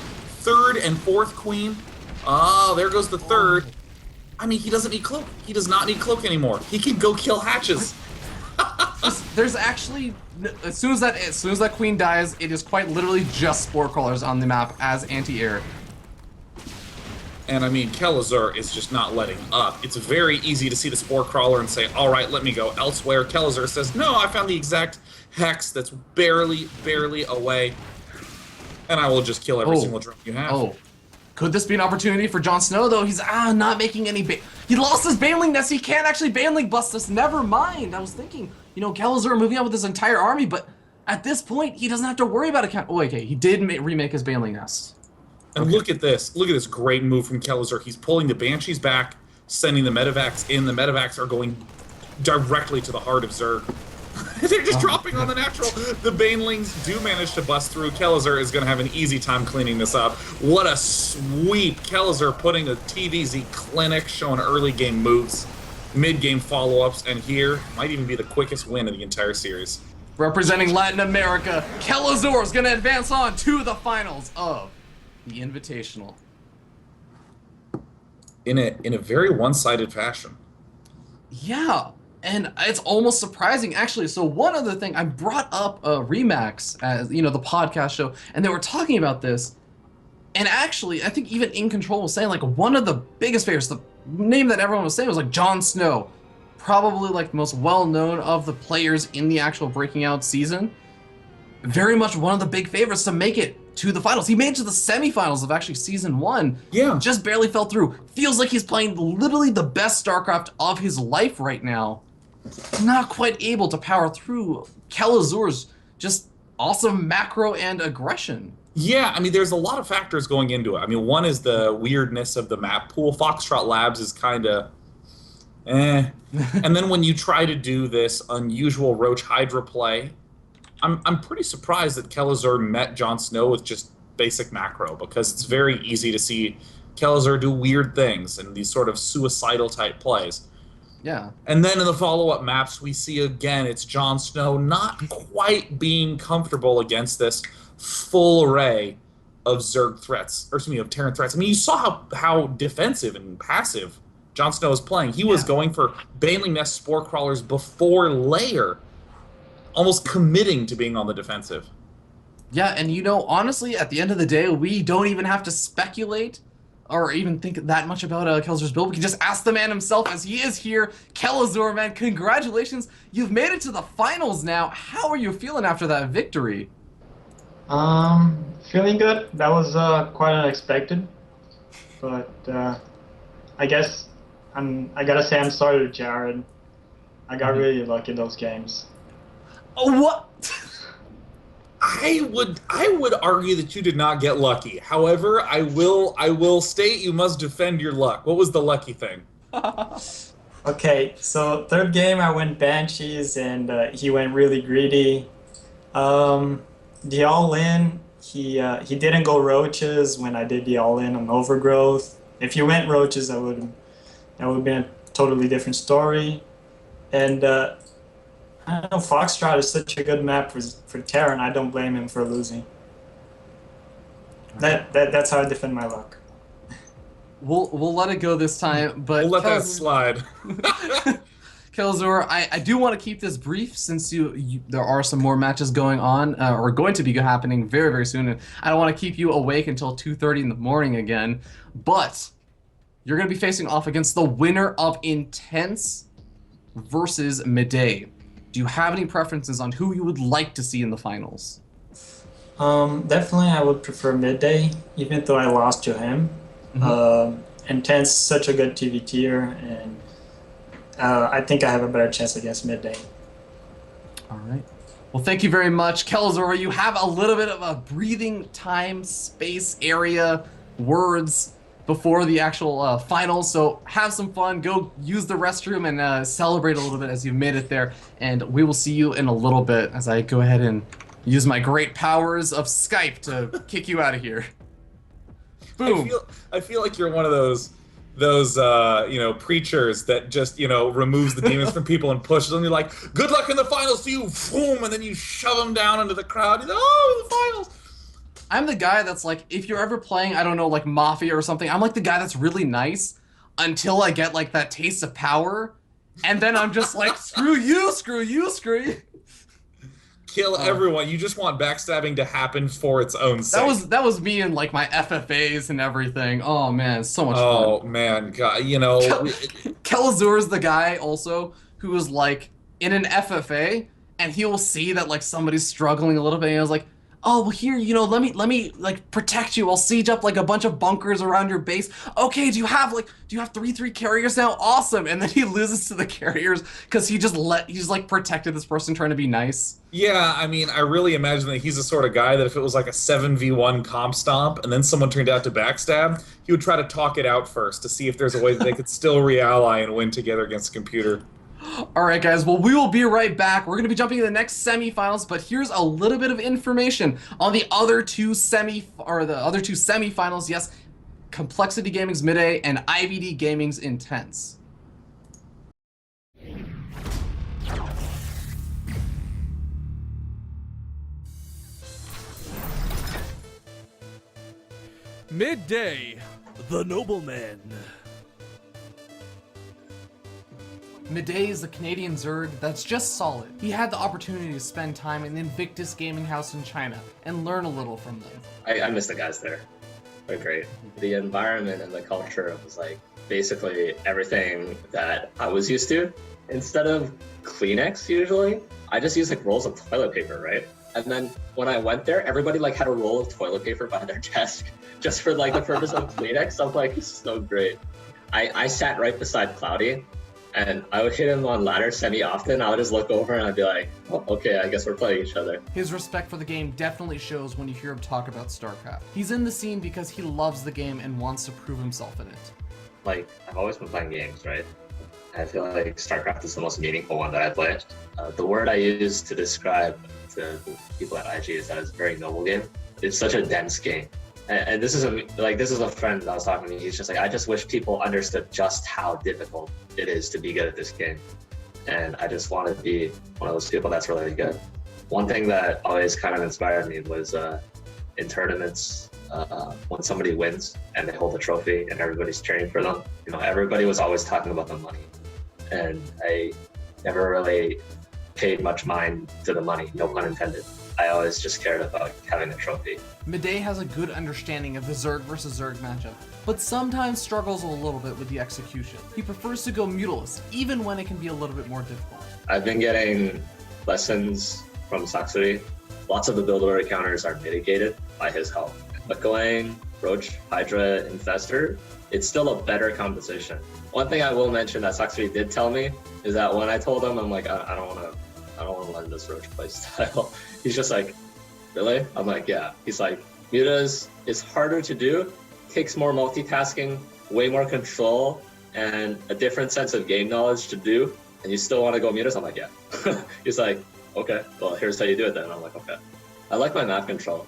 3rd and 4th queen. Oh, there goes the 3rd. I mean, he doesn't need cloak. He does not need cloak anymore. He can go kill hatches. There's actually, as soon as that queen dies, it is quite literally just spore crawlers on the map as anti-air. And I mean, Kelazhur is just not letting up. It's very easy to see the spore crawler and say, all right, let me go elsewhere. Kelazhur says, no, I found the exact hex that's barely away. And I will just kill every single drone you have. Oh. Could this be an opportunity for JonSnow, though? He's not making any he lost his Baneling nest. He can't actually Baneling bust us. Never mind. I was thinking, you know, Kelazhur moving out with his entire army, but at this point, he doesn't have to worry about it. Oh, okay, he did remake his Baneling nest. And look at this. Look at this great move from Kelazhur. He's pulling the Banshees back, sending the Medivacs in. The Medivacs are going directly to the heart of Zerg. They're just dropping on the natural. The Banelings do manage to bust through. Kelazhur is going to have an easy time cleaning this up. What a sweep. Kelazhur putting a TVZ clinic, showing early game moves, mid-game follow-ups, and here might even be the quickest win of the entire series. Representing Latin America, Kelazhur is going to advance on to the finals of the Invitational. In a very one-sided fashion. Yeah. And it's almost surprising, actually. So one other thing, I brought up Remax, as you know, the podcast show, and they were talking about this. And actually, I think even In Control was saying, like, one of the biggest favorites, the name that everyone was saying was like JonSnow, probably like the most well-known of the players in the actual Breaking Out season. Very much one of the big favorites to make it to the finals. He made it to the semifinals of actually season 1. Yeah. Just barely fell through. Feels like he's playing literally the best StarCraft of his life right now. Not quite able to power through Kelazhur's just awesome macro and aggression. Yeah, I mean, there's a lot of factors going into it. I mean, one is the weirdness of the map pool. Foxtrot Labs is kind of and then when you try to do this unusual Roach Hydra play, I'm pretty surprised that Kelazhur met JonSnow with just basic macro, because it's very easy to see Kelazhur do weird things and these sort of suicidal type plays. Yeah. And then in the follow-up maps, we see again, it's JonSnow not quite being comfortable against this full array of Zerg threats, or excuse me, of Terran threats. I mean, you saw how defensive and passive JonSnow is playing. He was going for Baneling Nest Spore Crawlers before layer, almost committing to being on the defensive. Yeah, and you know, honestly, at the end of the day, we don't even have to speculate or even think that much about Kelazhur's build. We can just ask the man himself, as he is here. Kelazhur, man, congratulations. You've made it to the finals now. How are you feeling after that victory? Feeling good. That was quite unexpected. But I guess I gotta say I'm sorry to Jared. I got really lucky in those games. Oh, what? I would argue that you did not get lucky. However, I will state you must defend your luck. What was the lucky thing? Okay, so third game I went Banshees and he went really greedy. Um, the all-in, he didn't go roaches when I did the all-in on overgrowth. If he went roaches, that would have been a totally different story. And I don't know, Foxtrot is such a good map for Terran. I don't blame him for losing. That's how I defend my luck. We'll let it go this time, but We'll let that slide. Kelazhur, I do want to keep this brief since there are some more matches going on or going to be happening very, very soon, and I don't want to keep you awake until 2:30 in the morning again. But you're going to be facing off against the winner of Intense versus Midday. Do you have any preferences on who you would like to see in the finals? Definitely I would prefer Midday, even though I lost to him. Intense, such a good TV tier, and I think I have a better chance against Midday. All right. Well, thank you very much. Kelazhur, you have a little bit of a breathing time, space, area, words before the actual finals, so have some fun. Go use the restroom and celebrate a little bit as you've made it there, and we will see you in a little bit as I go ahead and use my great powers of Skype to kick you out of here. Boom. I feel like you're one of those preachers that just removes the demons from people and pushes them. You're like, good luck in the finals to you, boom, and then you shove them down into the crowd. You're like, oh, the finals. I'm the guy that's like, if you're ever playing, I don't know, like Mafia or something, I'm like the guy that's really nice until I get like that taste of power, and then I'm just like, screw you, screw you, screw you. Kill everyone. You just want backstabbing to happen for its own sake. That was me and like my FFAs and everything. Oh man, it's so much fun. Oh man, God, Kelazhur is the guy also who is like in an FFA and he will see that like somebody's struggling a little bit and he was like, oh, well here, let me like protect you. I'll siege up like a bunch of bunkers around your base. Okay, do you have 3/3 carriers now? Awesome. And then he loses to the carriers because he's like protected this person trying to be nice. Yeah, I mean, I really imagine that he's the sort of guy that if it was like a 7v1 comp stomp and then someone turned out to backstab, he would try to talk it out first to see if there's a way that they could still re-ally and win together against a computer. All right, guys. Well, we will be right back. We're going to be jumping to the next semifinals, but here's a little bit of information on the other two semifinals. Yes, Complexity Gaming's Midday and IVD Gaming's Intense. Midday, the nobleman. Midday is a Canadian Zerg that's just solid. He had the opportunity to spend time in the Invictus Gaming House in China and learn a little from them. I miss the guys there. They're great. The environment and the culture was like basically everything that I was used to. Instead of Kleenex usually, I just use like rolls of toilet paper, right? And then when I went there, everybody like had a roll of toilet paper by their desk just for like the purpose of Kleenex. I'm like, it's so great. I sat right beside Cloudy. And I would hit him on ladder semi-often. I would just look over and I'd be like, oh, okay, I guess we're playing each other. His respect for the game definitely shows when you hear him talk about StarCraft. He's in the scene because he loves the game and wants to prove himself in it. Like, I've always been playing games, right? I feel like StarCraft is the most meaningful one that I play. The word I use to describe to the people at IG is that it's a very noble game. It's such a dense game. And this is a friend that I was talking to me. He's just like, I just wish people understood just how difficult it is to be good at this game. And I just want to be one of those people that's really good. One thing that always kind of inspired me was in tournaments, when somebody wins and they hold a trophy and everybody's cheering for them, everybody was always talking about the money. And I never really paid much mind to the money, no pun intended. I always just cared about having a trophy. Midday has a good understanding of the Zerg versus Zerg matchup, but sometimes struggles a little bit with the execution. He prefers to go Mutalist, even when it can be a little bit more difficult. I've been getting lessons from Saxony. Lots of the build order counters are mitigated by his help. But going Roach, Hydra, Infestor, it's still a better composition. One thing I will mention that Saxony did tell me is that when I told him, I'm like, I don't want to learn this Roach playstyle. He's just like, really? I'm like, yeah. He's like, Mutas is harder to do, takes more multitasking, way more control, and a different sense of game knowledge to do, and you still want to go mutas? I'm like, yeah. He's like, okay, well, here's how you do it then. And I'm like, okay. I like my map control.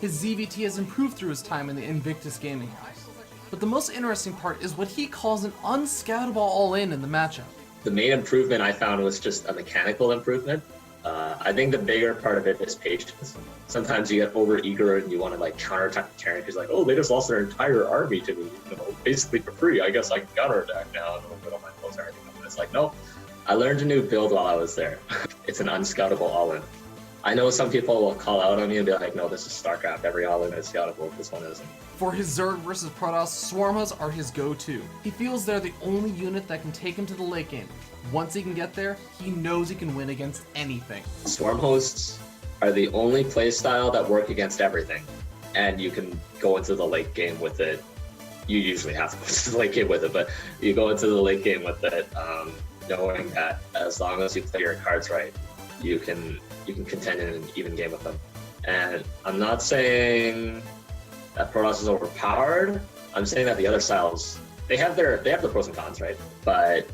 His ZVT has improved through his time in the Invictus Gaming House. But the most interesting part is what he calls an unscoutable all-in in the matchup. The main improvement I found was just a mechanical improvement. I think the bigger part of it is patience. Sometimes you get over-eager and you want to like counterattack the Terran because like, oh, they just lost their entire army to me, basically for free. I guess I can counterattack now and put all my close everything. And it's like, no, I learned a new build while I was there. It's an unscoutable all-in. I know some people will call out on me and be like, no, this is StarCraft. Every all-in is scoutable. This one isn't. For his Zerg versus Protoss, Swarmas are his go-to. He feels they're the only unit that can take him to the late game. Once he can get there, he knows he can win against anything. Swarm hosts are the only playstyle that work against everything. And you can go into the late game with it. You usually have to go into the late game with it, but you go into the late game with it knowing that as long as you play your cards right, you can contend in an even game with them. And I'm not saying that Protoss is overpowered. I'm saying that the other styles, they have the pros and cons, right? But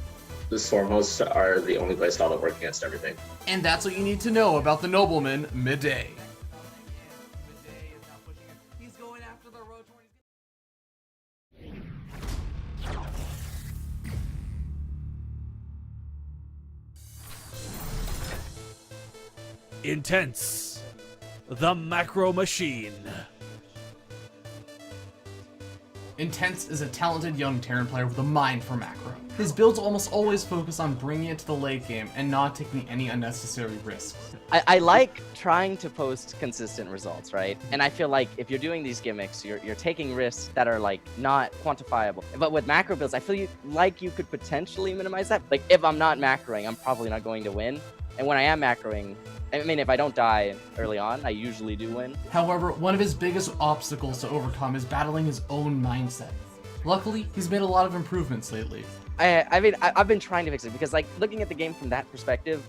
the Swarm hosts are the only playstyle that work against everything. And that's what you need to know about the nobleman, Midday. Intense. The Macro Machine. Intense is a talented young Terran player with a mind for macro. His builds almost always focus on bringing it to the late game and not taking any unnecessary risks. I like trying to post consistent results, right? And I feel like if you're doing these gimmicks, you're taking risks that are like not quantifiable. But with macro builds, I feel you could potentially minimize that. Like if I'm not macroing, I'm probably not going to win. And when I am macroing, I mean, if I don't die early on, I usually do win. However, one of his biggest obstacles to overcome is battling his own mindset. Luckily, he's made a lot of improvements lately. I mean, I've been trying to fix it because like looking at the game from that perspective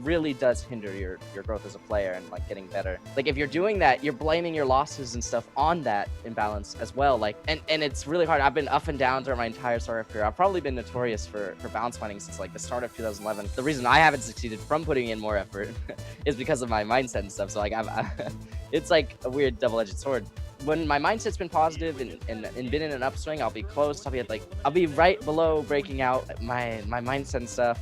really does hinder your growth as a player and like getting better. Like if you're doing that, you're blaming your losses and stuff on that imbalance as well. Like and it's really hard. I've been up and down throughout my entire StarCraft career. I've probably been notorious for balance finding since like the start of 2011. The reason I haven't succeeded from putting in more effort is because of my mindset and stuff. So like it's like a weird double-edged sword. When my mindset's been positive and been in an upswing, I'll be close. I'll be right below breaking out. My mindset and stuff.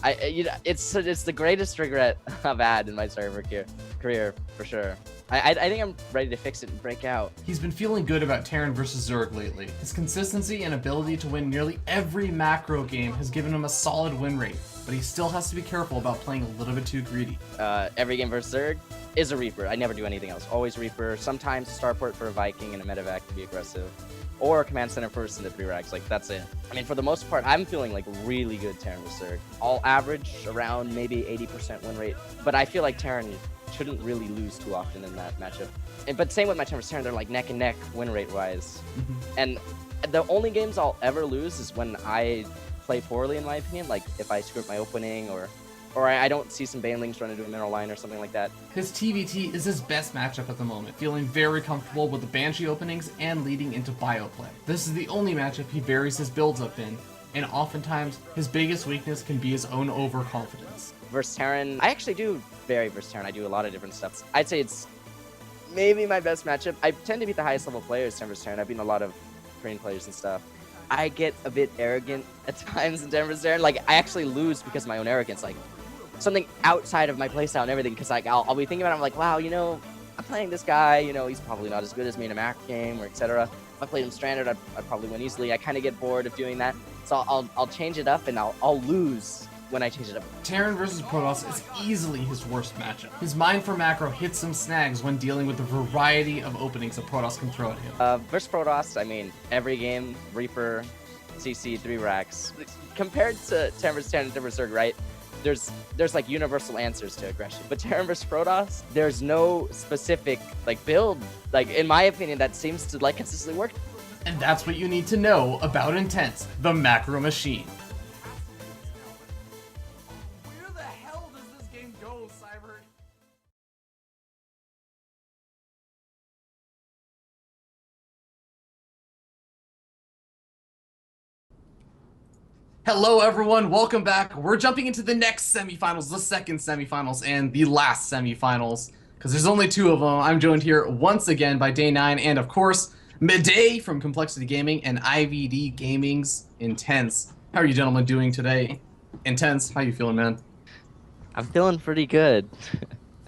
It's the greatest regret I've had in my StarCraft career for sure. I think I'm ready to fix it and break out. He's been feeling good about Terran versus Zerg lately. His consistency and ability to win nearly every macro game has given him a solid win rate, but he still has to be careful about playing a little bit too greedy. Every game versus Zerg is a Reaper. I never do anything else. Always Reaper. Sometimes a Starport for a Viking and a Medevac to be aggressive. Or a Command Center first into 3 racks. Like, that's it. I mean, for the most part, I'm feeling like really good Terran versus Zerg. All average, around maybe 80% win rate. But I feel like Terran shouldn't really lose too often in that matchup. But same with my Terran versus Terran, they're like neck and neck win rate wise. And the only games I'll ever lose is when I play poorly, in my opinion. Like if I screw up my opening or I don't see some Banelings run into a mineral line or something like that. His TVT is his best matchup at the moment, feeling very comfortable with the Banshee openings and leading into bio play. This is the only matchup he varies his builds up in, and oftentimes his biggest weakness can be his own overconfidence. Versus Terran, I actually do vary versus Terran. I do a lot of different stuff. I'd say it's maybe my best matchup. I tend to beat the highest level players Terran versus Terran. I've beaten a lot of Korean players and stuff. I get a bit arrogant at times in Terran versus Terran. Like, I actually lose because of my own arrogance. Like, something outside of my playstyle and everything, because like I'll be thinking about it, I'm like, wow, you know, I'm playing this guy, you know, he's probably not as good as me in a macro game or etc. If I played him stranded, I'd probably win easily. I kind of get bored of doing that, so I'll change it up and I'll lose when I change it up. Terran versus Protoss is easily his worst matchup. His mind for macro hits some snags when dealing with the variety of openings that Protoss can throw at him. Versus Protoss, I mean, every game, Reaper, CC, 3 racks. Compared to Terran versus Terran and Terran versus Zerg, right? There's like universal answers to aggression, but Terran versus Protoss, there's no specific like build, like in my opinion, that seems to like consistently work. And that's what you need to know about Intense, the macro machine. Where the hell does this game go, Cyber? Hello, everyone. Welcome back. We're jumping into the next semifinals, the second semifinals, and the last semifinals, because there's only 2 of them. I'm joined here once again by Day 9, and of course, Midday from Complexity Gaming and IVD Gaming's Intense. How are you gentlemen doing today? Intense, how you feeling, man? I'm feeling pretty good.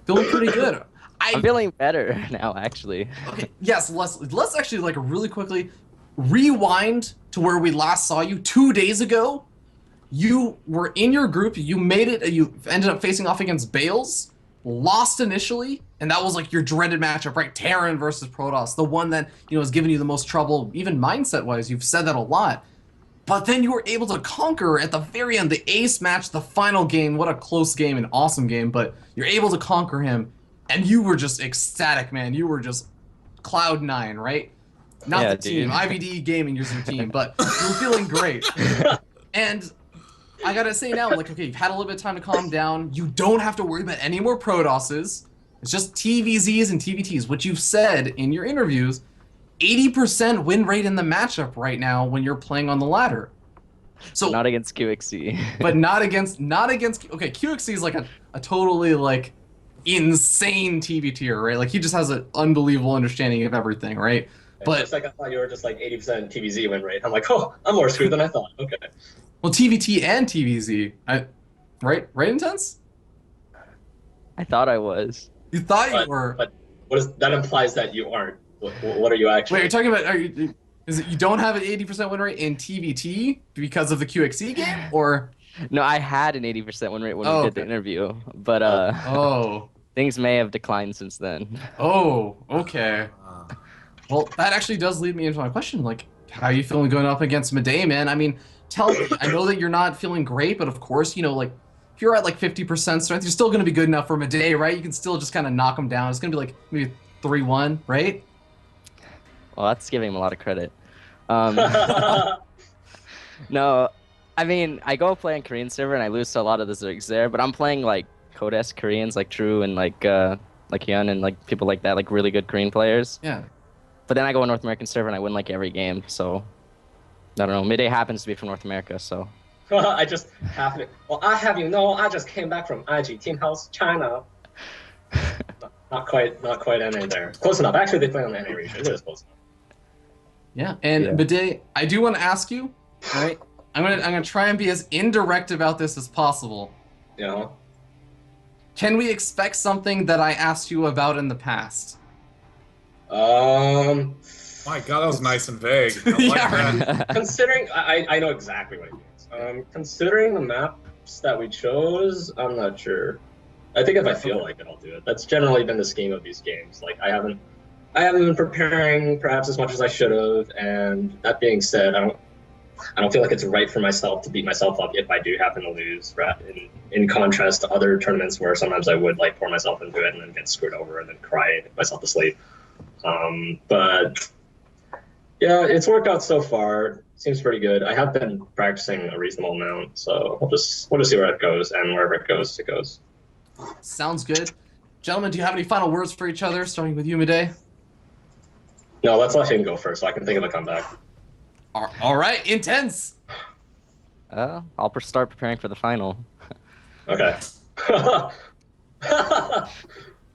Feeling pretty good. I'm feeling better now, actually. Okay, yes, let's actually like really quickly rewind to where we last saw you 2 days ago. You were in your group, you made it, you ended up facing off against Bales, lost initially, and that was like your dreaded matchup, right? Terran versus Protoss, the one that, you know, has given you the most trouble, even mindset-wise. You've said that a lot. But then you were able to conquer at the very end, the ace match, the final game. What a close game, an awesome game, but you're able to conquer him, and you were just ecstatic, man. You were just cloud 9, right? Not Yeah, the team, dude. IVD Gaming is your team, but you were feeling great. And I gotta say now, like, okay, you've had a little bit of time to calm down. You don't have to worry about any more Protosses. It's just TVZs and TVTs, which you've said in your interviews, 80% win rate in the matchup right now when you're playing on the ladder. So Not against QXC. but not against, okay, QXC is like a totally like insane TV tier, right? Like he just has an unbelievable understanding of everything, right? But Just like I thought you were just like 80% TVZ win rate. I'm like, oh, I'm more screwed than I thought. Okay. well, TVT and TVZ, right, Intense? I thought I was. You thought you were. But that implies that you aren't. What are you actually? Wait, you're talking about? Is it you don't have an 80% win rate in TVT because of the QXC game, or? No, I had an 80% win rate when Oh, we did the okay. interview, but Oh. things may have declined since then. Oh. Okay. Well, that actually does lead me into my question. Like, how are you feeling going up against Midday, man? I mean, tell me. I know that you're not feeling great, but of course, you know, like if you're at like 50% strength, you're still going to be good enough for Midday, right? You can still just kind of knock him down. It's going to be like maybe 3-1, right? Well, that's giving him a lot of credit. No, I mean, I go play on Korean server and I lose to a lot of the Zergs there, but I'm playing like Codesk Koreans like True and like Hyun and like people like that, like really good Korean players. Yeah. But then I go on North American server and I win like every game, so I don't know. Midday happens to be from North America, so. I just happened. Well, I have you know, I just came back from IG Team House China. Not quite NA there. Close enough. Actually, they play on the NA region. It is close enough. Yeah. And Yeah. Midday, I do want to ask you, right? I'm gonna try and be as indirect about this as possible. You know. Can we expect something that I asked you about in the past? My God, that was nice and vague. I like Yeah, that. Considering, I know exactly what it means. Considering the maps that we chose, I'm not sure. I think if I feel like it, I'll do it. That's generally been the scheme of these games. Like I haven't been preparing perhaps as much as I should have. And that being said, I don't feel like it's right for myself to beat myself up if I do happen to lose. In contrast to other tournaments where sometimes I would like pour myself into it and then get screwed over and then cry myself to sleep. But yeah, it's worked out so far. Seems pretty good. I have been practicing a reasonable amount, so we'll just see where it goes, and wherever it goes, it goes. Sounds good. Gentlemen, do you have any final words for each other, starting with you, Midday? No, let's let him go first, so I can think of a comeback. All right, Intense. I'll start preparing for the final. Okay.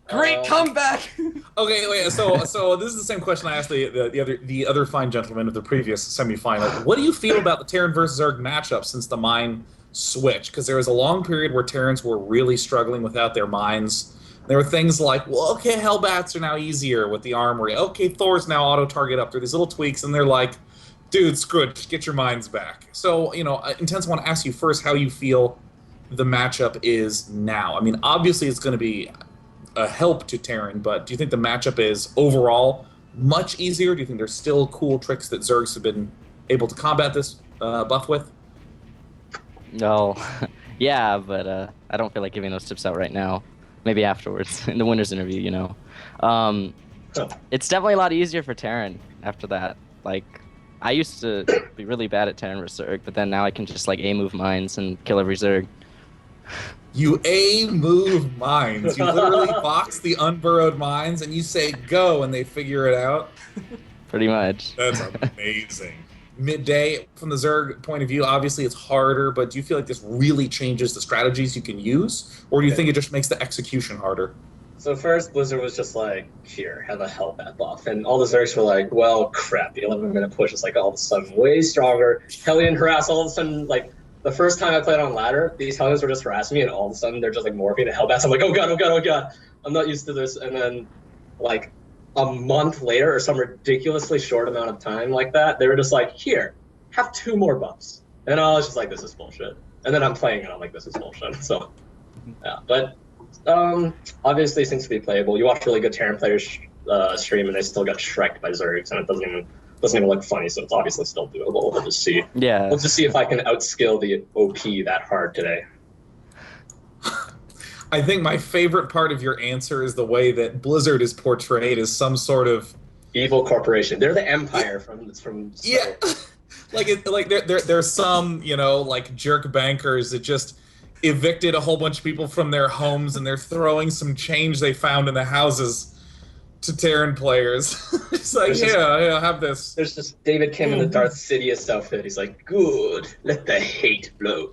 Great comeback. Okay, wait. So this is the same question I asked the other fine gentleman of the previous semifinal. What do you feel about the Terran versus Zerg matchup since the mine switch? Because there was a long period where Terrans were really struggling without their mines. There were things like, well, okay, Hellbats are now easier with the armory. Okay, Thor's now auto-target up. There are these little tweaks, and they're like, dude, screw it, just get your mines back. So, you know, Intense, I want to ask you first how you feel the matchup is now. I mean, obviously it's going to be a help to Terran, but do you think the matchup is overall much easier? Do you think there's still cool tricks that Zergs have been able to combat this buff with? No, yeah, but I don't feel like giving those tips out right now. Maybe afterwards in the winner's interview, you know. It's definitely a lot easier for Terran after that. Like, I used to be really bad at Terran versus Zerg, but then now I can just like A-move mines and kill every Zerg. You A-move mines. You literally box the unburrowed mines and you say go and they figure it out. Pretty much. That's amazing. Midday, from the Zerg point of view, obviously it's harder, but do you feel like this really changes the strategies you can use? Or do you think it just makes the execution harder? So first, Blizzard was just like, here, have a Hellbat buff. And all the Zergs were like, well, crap, the 11-minute push is like all of a sudden way stronger. Hellion harass, all of a sudden, like, the first time I played on ladder, these Hellions were just harassing me, and all of a sudden they're just like morphing to Hellbats. I'm like, oh god, oh god, oh god. I'm not used to this. And then, like, a month later, or some ridiculously short amount of time like that, they were just like, here, have 2 more buffs. And I was just like, this is bullshit. And then I'm playing and I'm like, this is bullshit. So, yeah. But, obviously it seems to be playable. You watch really good Terran players stream and they still got shreked by Zergs, and it doesn't even look funny, so it's obviously still doable. We'll just see. Yeah. We'll just see if I can outskill the OP that hard today. I think my favorite part of your answer is the way that Blizzard is portrayed as some sort of evil corporation. They're the Empire from yeah. like there's some, you know, like jerk bankers that just evicted a whole bunch of people from their homes and they're throwing some change they found in the houses to Terran players. It's like, yeah, have this. There's just David Kim in the Darth Sidious outfit. He's like, good, let the hate flow.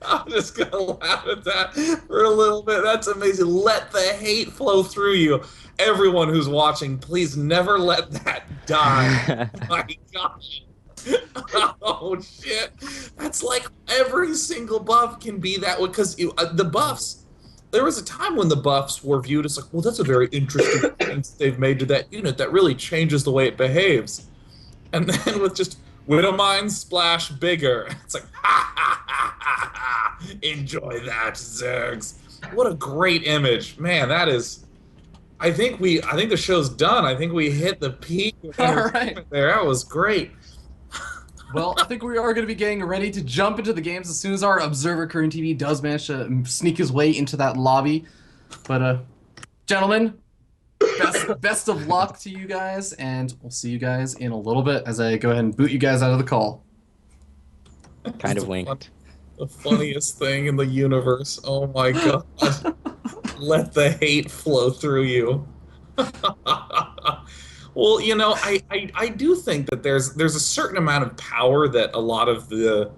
I'm just gonna laugh at that for a little bit. That's amazing. Let the hate flow through you. Everyone who's watching, please never let that die. My gosh. Oh shit. That's like every single buff can be that way, because the buffs, there was a time when the buffs were viewed as like, well, that's a very interesting thing they've made to that unit that really changes the way it behaves. And then with just Widowmine splash bigger, it's like, ha ha ha ha ha, enjoy that, Zergs. What a great image. Man, that is, I think the show's done. I think we hit the peak All right. there. That was great. Well, I think we are going to be getting ready to jump into the games as soon as our observer current TV does manage to sneak his way into that lobby. But, gentlemen, best of luck to you guys, and we'll see you guys in a little bit as I go ahead and boot you guys out of the call. Kind of winked. The funniest thing in the universe. Oh my god. Let the hate flow through you. Well, you know, I do think that there's a certain amount of power that a lot of the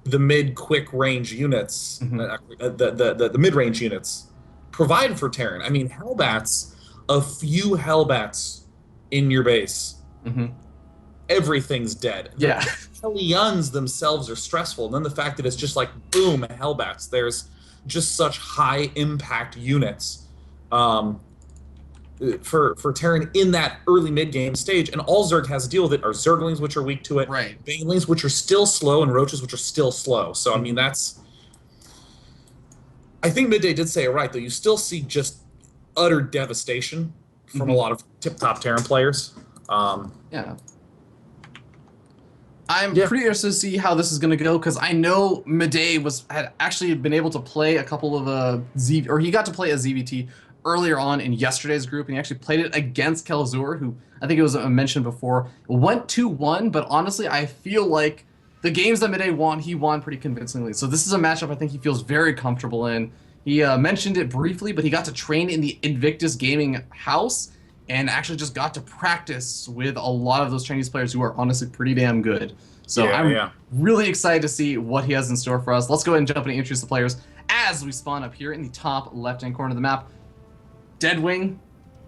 mid quick range units, the mid range units, provide for Terran. I mean, Hellbats, a few Hellbats in your base, everything's dead. Yeah. The Hellions themselves are stressful, and then the fact that it's just like boom, Hellbats. There's just such high impact units. For Terran in that early mid-game stage, and all Zerg has to deal with it are Zerglings, which are weak to it, Right. Banelings, which are still slow, and Roaches, which are still slow. So, I mean, that's... I think Midday did say it right, though. You still see just utter devastation from a lot of tip-top Terran players. Yeah. I'm pretty interested to see how this is going to go, because I know Midday had actually been able to play a couple of he got to play a ZVT earlier on in yesterday's group, and he actually played it against Kelazhur, who I think it was mentioned before. It went 2-1, but honestly, I feel like the games that Midday won, he won pretty convincingly. So this is a matchup I think he feels very comfortable in. He mentioned it briefly, but he got to train in the Invictus Gaming house and actually just got to practice with a lot of those Chinese players who are honestly pretty damn good. So I'm really excited to see what he has in store for us. Let's go ahead and jump in and introduce the players as we spawn up here in the top left-hand corner of the map. Deadwing,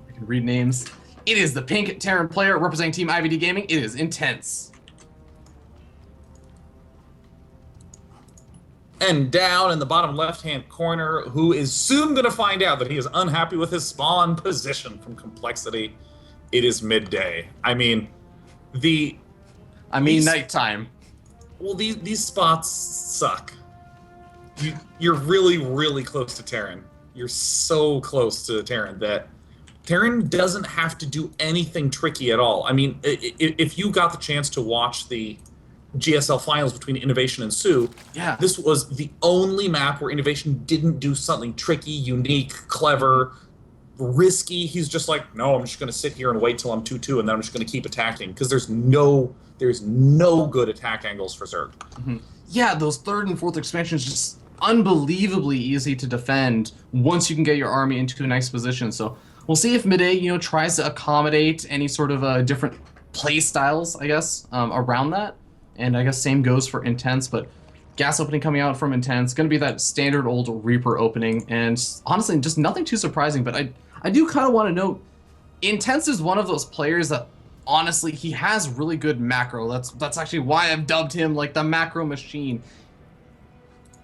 I can read names. It is the pink Terran player representing Team IVD Gaming. It is Intense. And down in the bottom left-hand corner, who is soon going to find out that he is unhappy with his spawn position from Complexity, it is Midday. I mean, nighttime. Well, these spots suck. You're really, really close to Terran. You're so close to Terran that Terran doesn't have to do anything tricky at all. I mean, if you got the chance to watch the GSL finals between Innovation and Sue, this was the only map where Innovation didn't do something tricky, unique, clever, risky. He's just like, no, I'm just going to sit here and wait till I'm 2-2, and then I'm just going to keep attacking, because there's no good attack angles for Zerg. Yeah, those third and fourth expansions just unbelievably easy to defend once you can get your army into a nice position. So we'll see if Midday, tries to accommodate any sort of different play styles, I guess, around that. And I guess same goes for Intense, but gas opening coming out from Intense, going to be that standard old Reaper opening. And honestly, just nothing too surprising, but I do kind of want to note, Intense is one of those players that, honestly, he has really good macro. That's actually why I've dubbed him like the macro machine.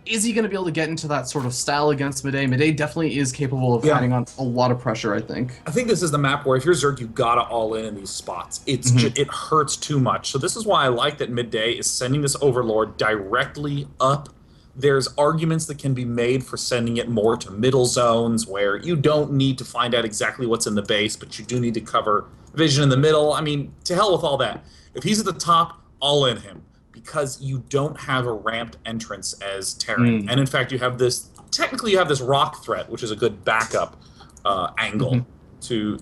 Is he going to be able to get into that sort of style against Midday? Midday definitely is capable of adding on a lot of pressure, I think. I think this is the map where if you're Zerg, you gotta all in these spots. It's it hurts too much. So this is why I like that Midday is sending this Overlord directly up. There's arguments that can be made for sending it more to middle zones where you don't need to find out exactly what's in the base, but you do need to cover vision in the middle. I mean, to hell with all that. If he's at the top, all in him. Because you don't have a ramped entrance as Terran. And in fact, you have this, technically you have this rock threat, which is a good backup angle to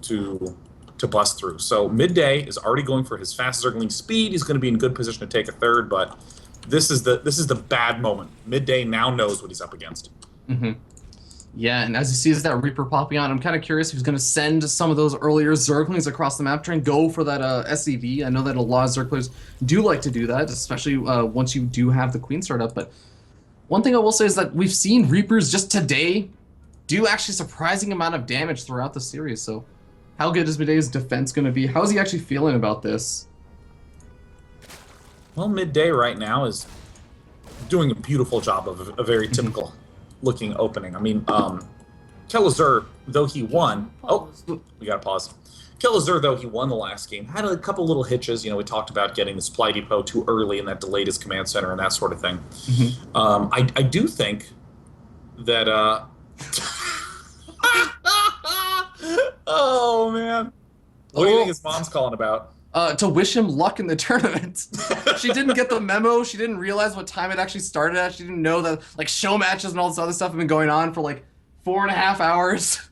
bust through. So Midday is already going for his fast Zergling speed. He's going to be in good position to take a third, but this is the bad moment. Midday now knows what he's up against. Yeah, and as he sees that Reaper popping out, I'm kind of curious if he's going to send some of those earlier Zerglings across the map, try and go for that SCV. I know that a lot of Zerg players do like to do that, especially once you do have the Queen start up. But one thing I will say is that we've seen Reapers just today do actually surprising amount of damage throughout the series. So how good is Midday's defense going to be? How is he actually feeling about this? Well, Midday right now is doing a beautiful job of a very typical looking opening. I mean, Kelazhur, though he won... Oh, we gotta pause. Kelazhur, though he won the last game, had a couple little hitches. We talked about getting the supply depot too early, and that delayed his command center and that sort of thing. I do think that... oh, man. What do you think his mom's calling about? To wish him luck in the tournament. She didn't get the memo. She didn't realize what time it actually started at. She didn't know that show matches and all this other stuff have been going on for 4.5 hours.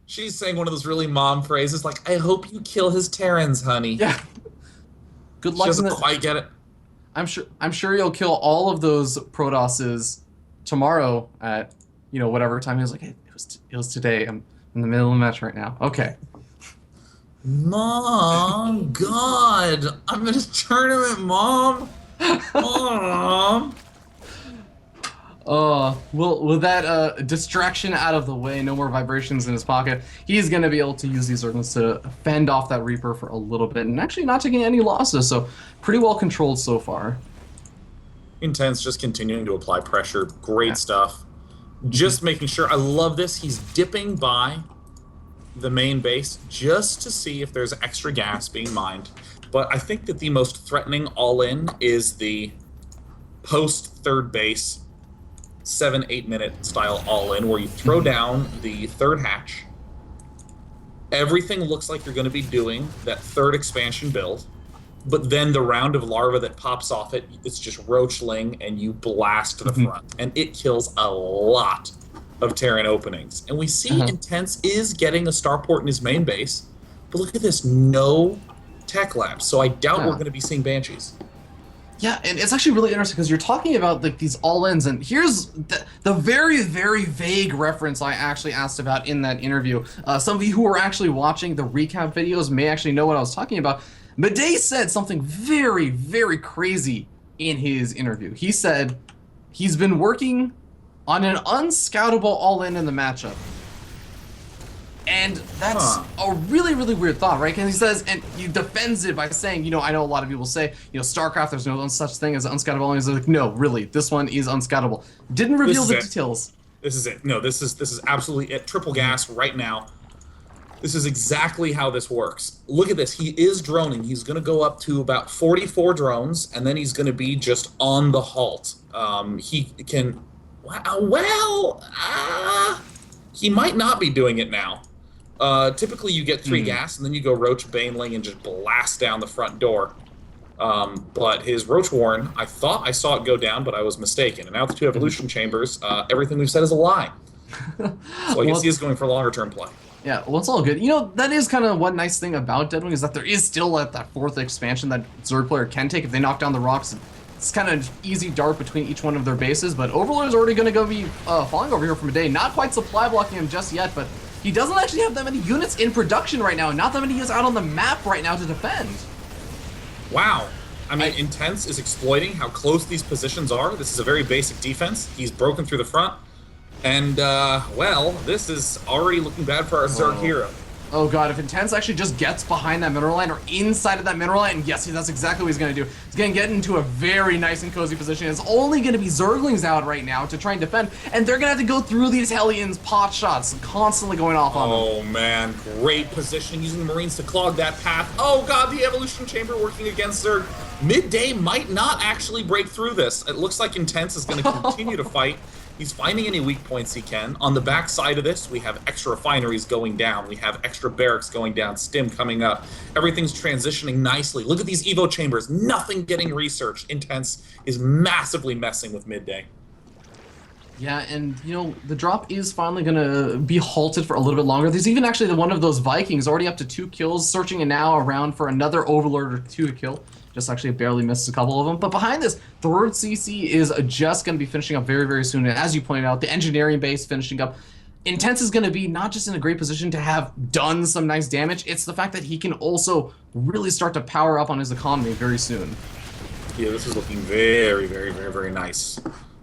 She's saying one of those really mom phrases like, I hope you kill his Terrans, honey. Yeah. Good luck. She doesn't quite get it. I'm sure you'll kill all of those Protosses tomorrow at, whatever time. He was like, hey, it was today. I'm in the middle of the match right now. Okay. Mom, God, I'm in a tournament, Mom. Mom. Well, with that distraction out of the way, no more vibrations in his pocket, he's going to be able to use these Zerglings to fend off that Reaper for a little bit, and actually not taking any losses, so pretty well controlled so far. Intense, just continuing to apply pressure. Great stuff. Just making sure, I love this, he's dipping by the main base just to see if there's extra gas being mined. But I think that the most threatening all-in is the post-third base 7-8 minute style all-in where you throw down the third hatch. Everything looks like you're going to be doing that third expansion build, but then the round of larva that pops off it's just roachling and you blast to the front. And it kills a lot of Terran openings. And we see Intense is getting a starport in his main base, but look at this, no tech labs. So I doubt we're going to be seeing Banshees. Yeah, and it's actually really interesting because you're talking about these all-ins, and here's the very, very vague reference I actually asked about in that interview. Some of you who are actually watching the recap videos may actually know what I was talking about. Midday said something very, very crazy in his interview. He said he's been working on an unscoutable all-in the matchup. And that's a really, really weird thought, right? And he says, and he defends it by saying, I know a lot of people say, StarCraft, there's no such thing as unscoutable. And he's like, no, really, this one is unscoutable. Didn't reveal the details. This is it. No, this is absolutely it. Triple gas right now. This is exactly how this works. Look at this. He is droning. He's going to go up to about 44 drones, and then he's going to be just on the halt. He can... Well, he might not be doing it now. Typically, you get 3 gas, and then you go Roach Baneling and just blast down the front door. But his Roach Warren, I thought I saw it go down, but I was mistaken. And now the 2 evolution chambers, everything we've said is a lie. So I guess he is going for longer-term play. Yeah, well, it's all good. That is kind of one nice thing about Deadwing is that there is still that 4th expansion that Zerg player can take if they knock down the rocks. It's kind of easy dart between each one of their bases, but Overlord is already going to be falling over here from Midday. Not quite supply blocking him just yet, but he doesn't actually have that many units in production right now, and not that many units out on the map right now to defend. Wow. I mean, Intense is exploiting how close these positions are. This is a very basic defense. He's broken through the front. And, well, this is already looking bad for our Zerg hero. Oh god, if Intense actually just gets behind that mineral line or inside of that mineral line, and yes, that's exactly what he's going to do. He's going to get into a very nice and cozy position. It's only going to be Zerglings out right now to try and defend, and they're going to have to go through these Hellions pot shots, constantly going off on them. Oh man, great positioning, using the Marines to clog that path. Oh god, the Evolution Chamber working against Zerg. Midday might not actually break through this. It looks like Intense is going to continue to fight. He's finding any weak points he can. On the back side of this, we have extra refineries going down. We have extra barracks going down, stim coming up. Everything's transitioning nicely. Look at these Evo chambers. Nothing getting researched. Intense is massively messing with Midday. Yeah, and, you know, the drop is finally going to be halted for a little bit longer. There's even actually one of those Vikings already up to 2 kills, searching and now around for another Overlord or 2 to kill. Just actually barely misses a couple of them. But behind this, third CC is just going to be finishing up very, very soon. And as you pointed out, the engineering base finishing up. Intense is going to be not just in a great position to have done some nice damage, it's the fact that he can also really start to power up on his economy very soon. Yeah, this is looking very, very, very, very nice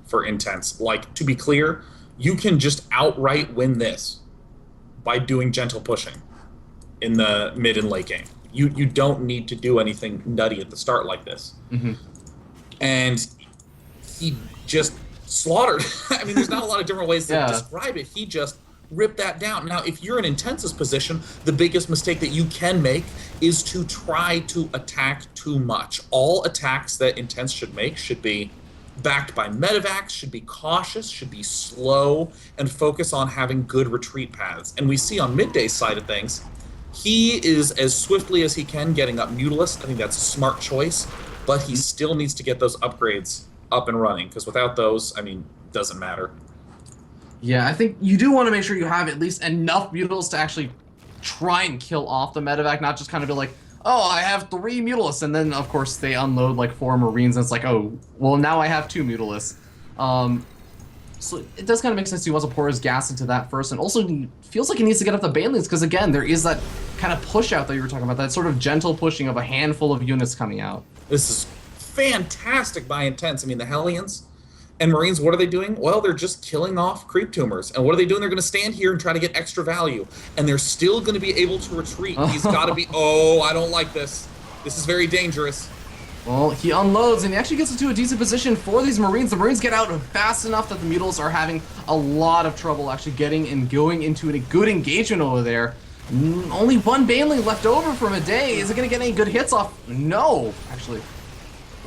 for Intense. Like, to be clear, you can just outright win this by doing gentle pushing in the mid and late game. You don't need to do anything nutty at the start like this. Mm-hmm. And he just slaughtered. I mean, there's not a lot of different ways to describe it. He just ripped that down. Now, if you're in Intense's position, the biggest mistake that you can make is to try to attack too much. All attacks that Intense should make should be backed by medevacs, should be cautious, should be slow, and focus on having good retreat paths. And we see on Midday's side of things, he is as swiftly as he can getting up Mutalisk. I think that's a smart choice, but he still needs to get those upgrades up and running, because without those, I mean, doesn't matter. Yeah, I think you do want to make sure you have at least enough Mutalisks to actually try and kill off the medevac, not just kind of be like, oh, I have 3 Mutalisks, and then, of course, they unload, like, 4 Marines, and it's like, oh, well, now I have 2 Mutalisks. So it does kind of make sense he wants to pour his gas into that first, and also he feels like he needs to get up the Banelings, because, again, there is that kind of push out that you were talking about, that sort of gentle pushing of a handful of units coming out. This is fantastic by Intense. I mean, the Hellions and Marines, what are they doing? Well, they're just killing off creep tumors. And what are they doing? They're going to stand here and try to get extra value. And they're still going to be able to retreat. He's got to be... Oh, I don't like this. This is very dangerous. Well, he unloads, and he actually gets into a decent position for these Marines. The Marines get out fast enough that the Mutals are having a lot of trouble actually getting and going into a good engagement over there. Only 1 Baneling left over from a day. Is it going to get any good hits off? No, actually.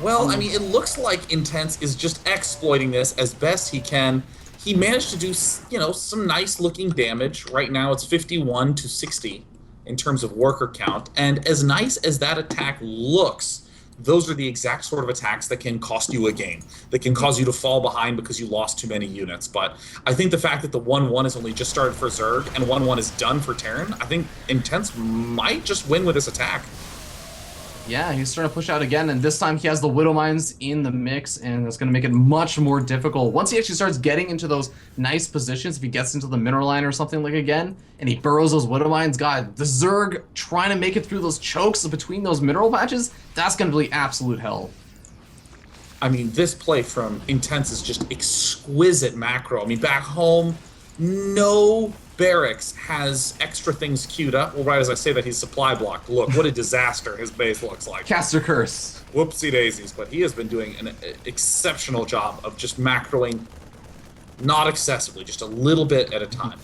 Well, I mean, it looks like Intense is just exploiting this as best he can. He managed to do, you know, some nice-looking damage. Right now, it's 51 to 60 in terms of worker count. And as nice as that attack looks, those are the exact sort of attacks that can cost you a game, that can cause you to fall behind because you lost too many units. But I think the fact that the 1-1 has only just started for Zerg and 1-1 is done for Terran, I think Intense might just win with this attack. Yeah, he's starting to push out again, and this time he has the Widow Mines in the mix, and it's going to make it much more difficult. Once he actually starts getting into those nice positions, if he gets into the mineral line or something like again, and he burrows those Widow Mines, God, the Zerg trying to make it through those chokes between those mineral patches, that's going to be absolute hell. I mean, this play from Intense is just exquisite macro. I mean, back home, no barracks has extra things queued up. Well, right as I say that, he's supply blocked. Look, what a disaster his base looks like. Caster Curse. Whoopsie daisies, but he has been doing an exceptional job of just macroing, not excessively, just a little bit at a time.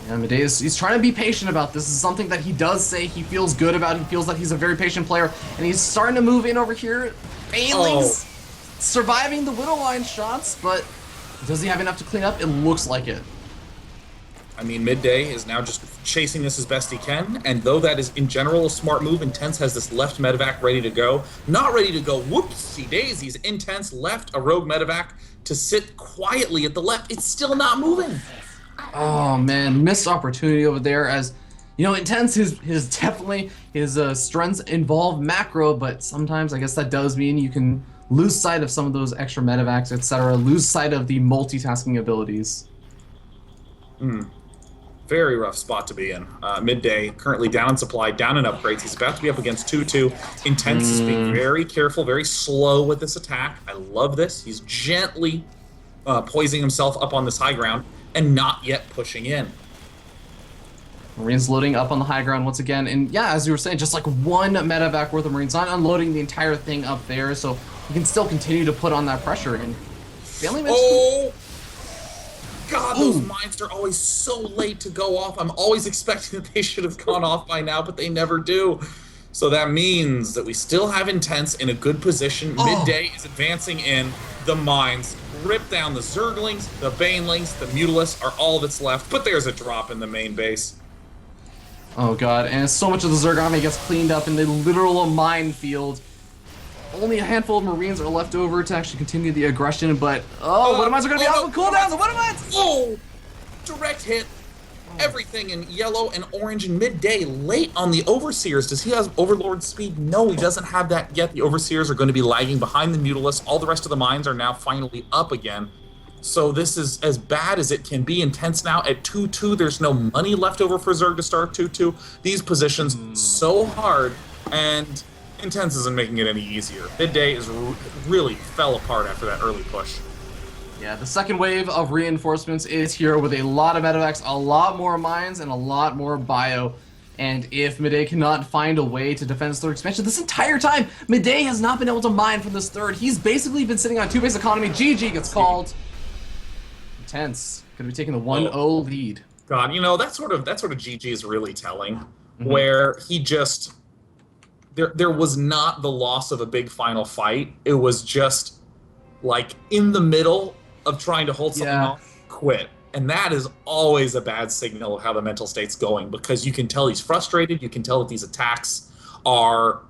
Yeah, Midday he's trying to be patient about this. This is something that he does say he feels good about. He feels that he's a very patient player, and he's starting to move in over here. Banelings surviving the Widow Line shots, but does he have enough to clean up? It looks like it. I mean, Midday is now just chasing this as best he can, and though that is in general a smart move, Intense has this left medevac ready to go. Not ready to go, whoopsie daisies, Intense left a rogue medevac to sit quietly at the left. It's still not moving. Oh man, missed opportunity over there. As you know, Intense his definitely his strengths involve macro, but sometimes I guess that does mean you can lose sight of some of those extra medevacs, etc., lose sight of the multitasking abilities. Very rough spot to be in. Midday, currently down in supply, down in upgrades. He's about to be up against 2-2. Intense is being very careful, very slow with this attack. I love this. He's gently poising himself up on this high ground and not yet pushing in. Marines loading up on the high ground once again. And yeah, as you were saying, just like one medevac worth of Marines, not unloading the entire thing up there, so you can still continue to put on that pressure. And failing God, those mines are always so late to go off. I'm always expecting that they should have gone off by now, but they never do. So that means that we still have Intense in a good position. Midday is advancing in. The mines rip down the Zerglings, the Banelings, the Mutalists are all that's left, but there's a drop in the main base. Oh god, and so much of the Zerg army gets cleaned up in the literal minefield. Only a handful of Marines are left over to actually continue the aggression, but what mines are going to be off of cooldown? The what mines? Oh! Direct hit. Everything in yellow and orange and Midday late on the Overseers. Does he have Overlord speed? No, he doesn't have that yet. The Overseers are going to be lagging behind the Mutalists. All the rest of the mines are now finally up again. So this is as bad as it can be. Intense now at 2-2. There's no money left over for Zerg to start 2-2. These positions so hard, and Intense isn't making it any easier. Midday is really fell apart after that early push. Yeah, the second wave of reinforcements is here with a lot of medevacs, a lot more mines, and a lot more bio. And if Midday cannot find a way to defend his third expansion, this entire time, Midday has not been able to mine from this third. He's basically been sitting on two-base economy. GG gets called. Intense. Gonna be taking the 1-0 lead. God, you know, that sort of GG is really telling, where he just there was not the loss of a big final fight. It was just like in the middle of trying to hold something off, quit. And that is always a bad signal of how the mental state's going, because you can tell he's frustrated, you can tell that these attacks are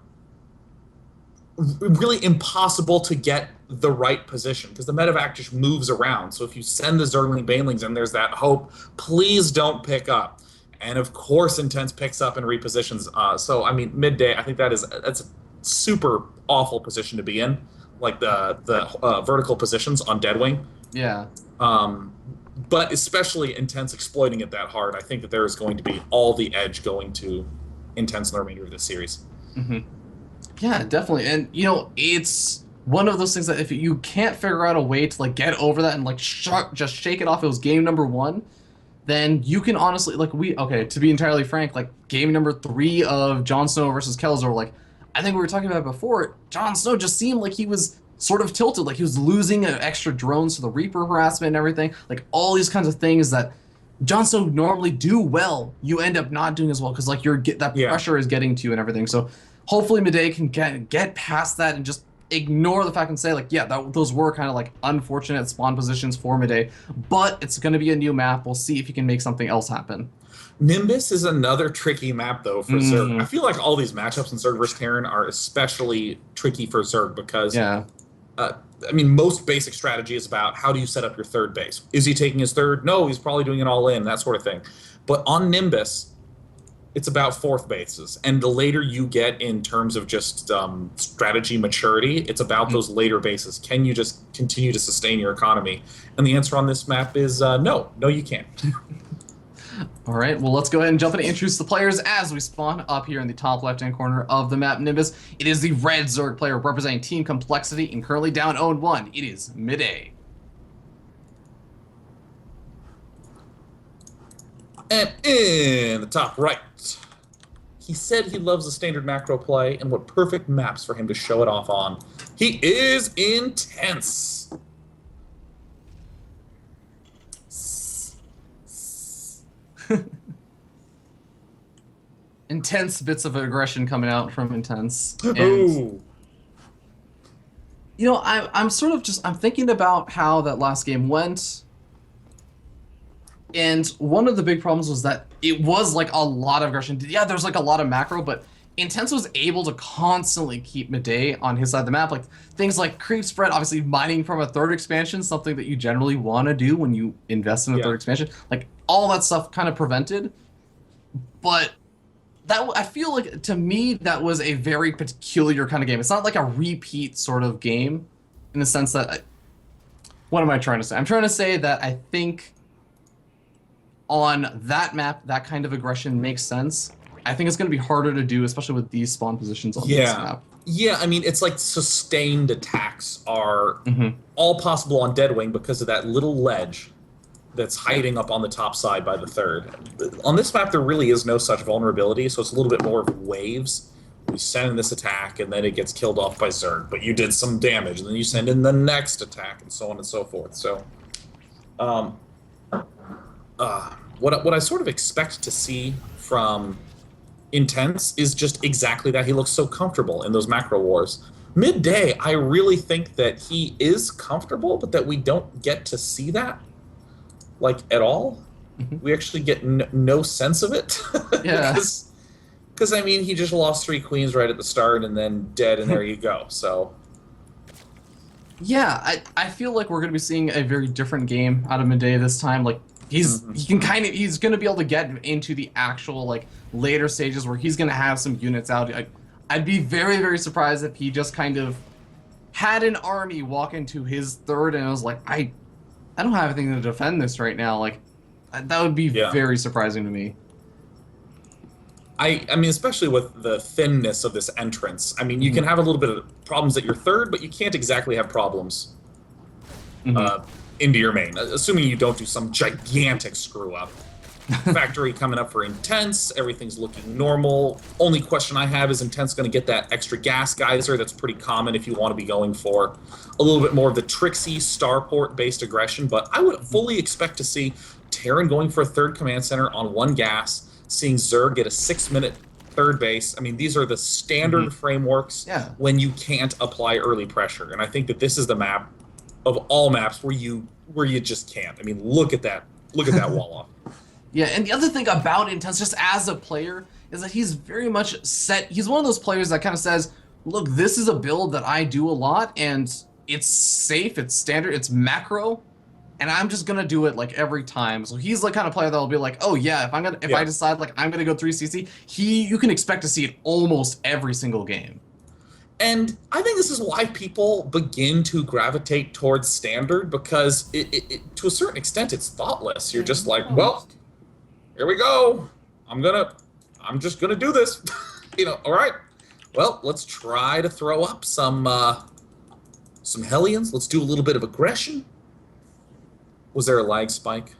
really impossible to get the right position, because the medevac just moves around. So if you send the Zergling Banelings and there's that hope, please don't pick up. And of course Intense picks up and repositions. So I mean, Midday, I think that's a super awful position to be in, like the vertical positions on Deadwing. Yeah. But especially Intense exploiting it that hard, I think that there is going to be all the edge going to Intense in the remainder of this series. Yeah, definitely. And, you know, it's one of those things that if you can't figure out a way to, like, get over that and, like, just shake it off, it was game number 1, then you can honestly, like, to be entirely frank, like, game number 3 of JonSnow versus Kelazhur, like, I think we were talking about it before, JonSnow just seemed like he was sort of tilted, like he was losing extra drones to the Reaper harassment and everything, like all these kinds of things that JonSnow normally do well, you end up not doing as well, because like that pressure is getting to you and everything. So hopefully Midday can get past that and just ignore the fact and say like, yeah, those were kind of like unfortunate spawn positions for Midday, but it's going to be a new map. We'll see if you can make something else happen. Nimbus is another tricky map, though, for Zerg. I feel like all these matchups in Zerg versus Terran are especially tricky for Zerg because, I mean, most basic strategy is about how do you set up your third base. Is he taking his third? No, he's probably doing it all in, that sort of thing. But on Nimbus, it's about fourth bases. And the later you get in terms of just strategy maturity, it's about those later bases. Can you just continue to sustain your economy? And the answer on this map is no. No, you can't. All right, well, let's go ahead and jump in and introduce the players as we spawn up here in the top left-hand corner of the map Nimbus. It is the red Zerg player representing Team Complexity and currently down 0-1. It is Midday. And in the top right, he said he loves the standard macro play, and what perfect maps for him to show it off on. He is Intense. Intense bits of aggression coming out from Intense. And, Ooh. you know, I'm sort of just, I'm thinking about how that last game went. And one of the big problems was that it was like a lot of aggression. Yeah, there's like a lot of macro, but Intense was able to constantly keep Midday on his side of the map. Like things like creep spread, obviously mining from a third expansion, something that you generally want to do when you invest in a third expansion. Like all that stuff kind of prevented. But I feel like to me that was a very peculiar kind of game. It's not like a repeat sort of game, in the sense that what am I trying to say? I'm trying to say that I think on that map, that kind of aggression makes sense. I think it's going to be harder to do, especially with these spawn positions on this map. Yeah, I mean, it's like sustained attacks are all possible on Deadwing because of that little ledge that's hiding up on the top side by the third. On this map, there really is no such vulnerability, so it's a little bit more of waves. You send in this attack, and then it gets killed off by Zerg, but you did some damage, and then you send in the next attack, and so on and so forth. So, what I sort of expect to see from Intense is just exactly that. He looks so comfortable in those macro wars. Midday, I really think that he is comfortable, but that we don't get to see that, like, at all. We actually get no sense of it. Yeah. Because, I mean, he just lost 3 queens right at the start and then dead, and there you go. So, yeah, I feel like we're going to be seeing a very different game out of Midday this time. Like, he's going to be able to get into the actual, like, later stages where he's going to have some units out. I'd be very, very surprised if he just kind of had an army walk into his third and was like, I don't have anything to defend this right now. Like, that would be very surprising to me. I mean, especially with the thinness of this entrance. I mean, you can have a little bit of problems at your third, but you can't exactly have problems into your main, assuming you don't do some gigantic screw-up. Factory coming up for Intense, everything's looking normal. Only question I have is Intense going to get that extra gas geyser? That's pretty common if you want to be going for a little bit more of the tricksy starport-based aggression, but I would fully expect to see Terran going for a third command center on 1 gas, seeing Zerg get a 6-minute third base. I mean, these are the standard frameworks when you can't apply early pressure, and I think that this is the map of all maps where you just can't. I mean, look at that wall off. Yeah, and the other thing about Intense, just as a player, is that he's very much set. He's one of those players that kind of says, look, this is a build that I do a lot, and it's safe, it's standard, it's macro, and I'm just gonna do it like every time. So he's the kind of player that'll be like, oh yeah, if I decide like I'm gonna go 3CC, you can expect to see it almost every single game. And I think this is why people begin to gravitate towards standard, because it to a certain extent it's thoughtless. You're just like, well, here we go. I'm just gonna do this. All right. Well, let's try to throw up some Hellions. Let's do a little bit of aggression. Was there a lag spike?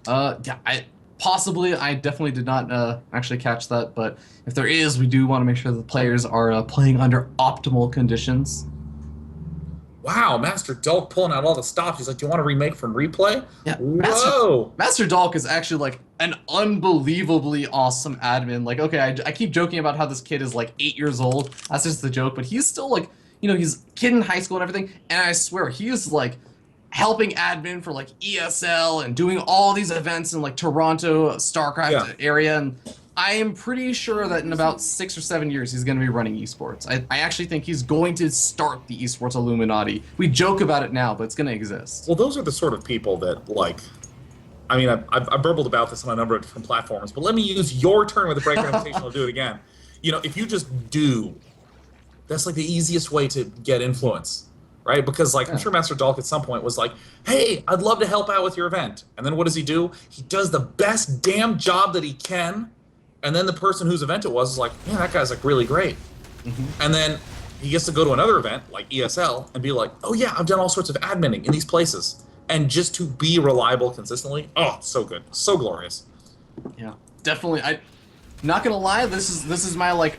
Yeah, possibly. I definitely did not actually catch that, but if there is, we do want to make sure that the players are playing under optimal conditions. Wow, Master Dolk pulling out all the stops. He's like, do you want to remake from replay? Yeah. Whoa. Master Dolk is actually like an unbelievably awesome admin. Like, okay, I keep joking about how this kid is like 8 years old. That's just the joke, but he's still like, he's a kid in high school and everything. And I swear, he is like helping admin for like ESL and doing all these events in like Toronto, StarCraft area. And I am pretty sure that in about 6 or 7 years, he's going to be running esports. I actually think he's going to start the esports Illuminati. We joke about it now, but it's going to exist. Well, those are the sort of people that, like, I mean, I've burbled about this on a number of different platforms, but let me use your term with the Breakout Invitational to do it again. If you just do, that's like the easiest way to get influence, right? Because, like, I'm sure Master Dolk at some point was like, hey, I'd love to help out with your event. And then what does he do? He does the best damn job that he can. And then the person whose event it was is like, man, that guy's like really great. And then he gets to go to another event like ESL and be like, oh yeah, I've done all sorts of adminning in these places. And just to be reliable consistently, oh, so good, so glorious. Yeah, definitely. I'm not gonna lie, this is my like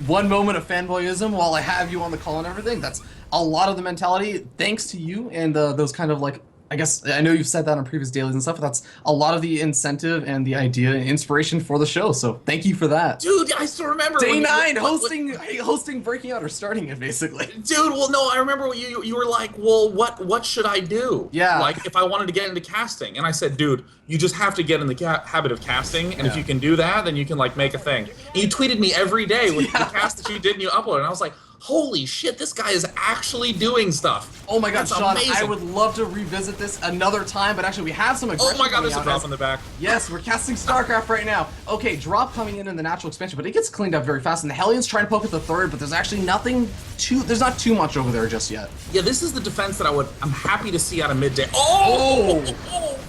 one moment of fanboyism while I have you on the call and everything. That's a lot of the mentality, thanks to you and those kind of like, I guess, I know you've said that on previous dailies and stuff, but that's a lot of the incentive and the idea and inspiration for the show, so thank you for that. Dude, I still remember Day 9, hosting Breaking Out, or starting it, basically. Dude, well, no, I remember you were like, well, what should I do? Yeah. Like, if I wanted to get into casting. And I said, dude, you just have to get in the habit of casting, and if you can do that, then you can, like, make a thing. And you tweeted me every day with the cast that you did and you uploaded, and I was like, holy shit, this guy is actually doing stuff. Oh my god, That's Sean, amazing. I would love to revisit this another time, but actually we have some aggression Oh my god, coming there's a out drop as- in the back. Yes, we're casting StarCraft right now. Okay, drop coming in the natural expansion, but it gets cleaned up very fast, and the Hellions trying to poke at the third, but there's actually there's not too much over there just yet. Yeah, this is the defense that I'm happy to see out of Midday. Oh!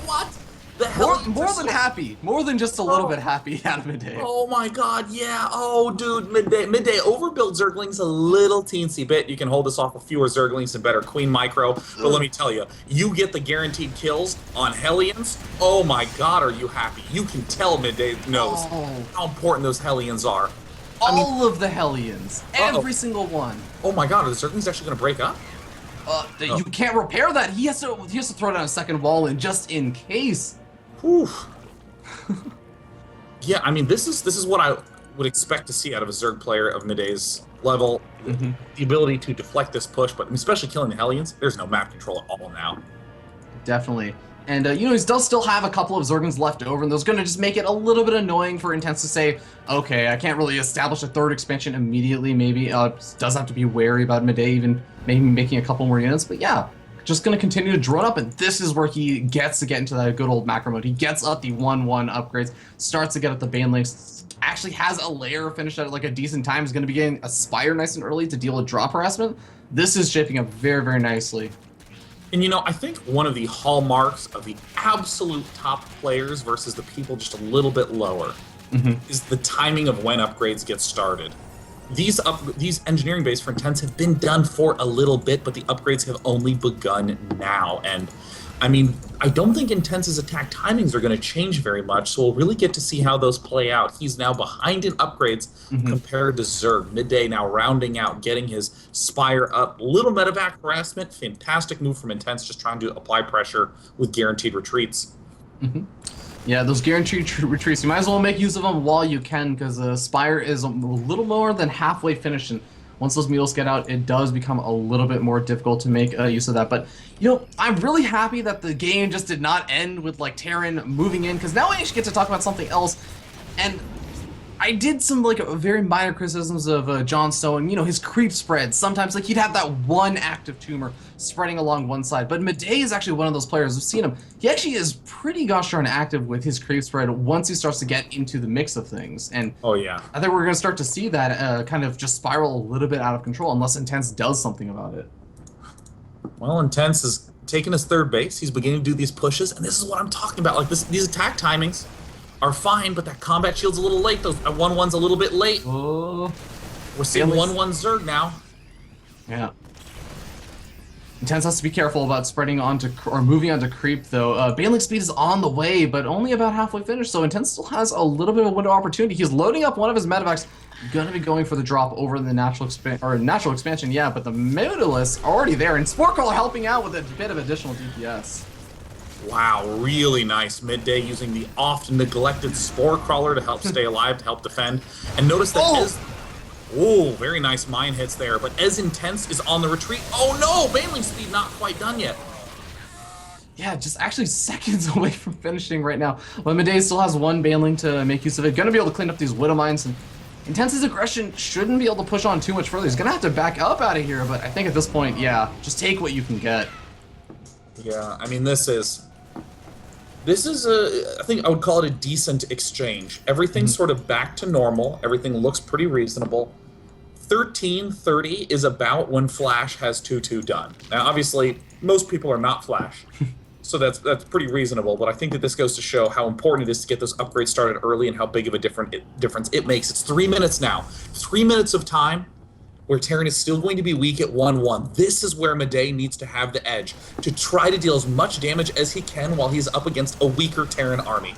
What? The hell? More than happy. More than just a little bit happy out of Midday. Oh my god, yeah. Oh, dude, Midday overbuilt Zerglings a little teensy bit. You can hold this off with fewer Zerglings and better Queen Micro. But let me tell you, you get the guaranteed kills on Hellions. Oh my god, are you happy? You can tell Midday knows how important those Hellions are. All of the Hellions. Every single one. Oh my god, are the Zerglings actually going to break up? You can't repair that. He has to throw down a second wall in just in case. Whew. Yeah, I mean, this is what I would expect to see out of a Zerg player of Midday's level. The ability to deflect this push, but especially killing the Hellions, there's no map control at all now. Definitely. And, he does still have a couple of Zerglings left over, and those going to just make it a little bit annoying for Intense to say, okay, I can't really establish a third expansion immediately, maybe. Does have to be wary about Midday even maybe making a couple more units, but yeah. Just going to continue to drone up, and this is where he gets to get into that good old macro mode. He gets up the 1-1 upgrades, starts to get up the Banelings, actually has a layer finished at like a decent time, is going to be getting a Spire nice and early to deal with drop harassment. This is shaping up very, very nicely. And I think one of the hallmarks of the absolute top players versus the people just a little bit lower is the timing of when upgrades get started. These engineering bays for Intense have been done for a little bit, but the upgrades have only begun now. And I mean, I don't think Intense's attack timings are going to change very much, so we'll really get to see how those play out. He's now behind in upgrades compared to Zerg. Midday now rounding out, getting his Spire up. Little medevac harassment, fantastic move from Intense, just trying to apply pressure with guaranteed retreats. Yeah, those guaranteed retreats, you might as well make use of them while you can, because Spire is a little more than halfway finished, and once those mules get out, it does become a little bit more difficult to make use of that. But, I'm really happy that the game just did not end with, like, Terran moving in, because now we actually get to talk about something else. And I did some, like, very minor criticisms of JonSnow and, his creep spread. Sometimes, like, he'd have that one active tumor spreading along one side. But Midday is actually one of those players. We've seen him. He actually is pretty gosh darn active with his creep spread once he starts to get into the mix of things. And oh, yeah. I think we're going to start to see that kind of just spiral a little bit out of control unless Intense does something about it. Well, Intense is taking his third base. He's beginning to do these pushes, and this is what I'm talking about. Like, these attack timings are fine, but that combat shield's a little late. Those 1-1's a little bit late. Oh, we're seeing 1-1 Zerg now. Yeah. Intense has to be careful about spreading onto or moving onto creep though. Baneling speed is on the way, but only about halfway finished, so Intense still has a little bit of a window of opportunity. He's loading up one of his medevacs, gonna be going for the drop over the natural expansion, yeah, but the Modalist's already there, and Spore Crawler helping out with a bit of additional DPS. Wow, really nice. Midday using the often neglected Spore Crawler to help stay alive, to help defend. And notice that very nice mine hits there, but as Intense is on the retreat. Oh no, Baneling speed not quite done yet. Yeah, just actually seconds away from finishing right now. But Midday still has one Baneling to make use of it. Gonna be able to clean up these Widow Mines, and Intense's aggression shouldn't be able to push on too much further. He's gonna have to back up out of here, but I think at this point, yeah, just take what you can get. Yeah, I mean, this is I think I would call it a decent exchange. Everything's sort of back to normal. Everything looks pretty reasonable. 13:30 is about when Flash has 2-2 done. Now, obviously, most people are not Flash, so that's pretty reasonable. But I think that this goes to show how important it is to get those upgrades started early and how big of a difference it makes. It's 3 minutes now. 3 minutes of time where Terran is still going to be weak at 1-1. This is where Midday needs to have the edge, to try to deal as much damage as he can while he's up against a weaker Terran army.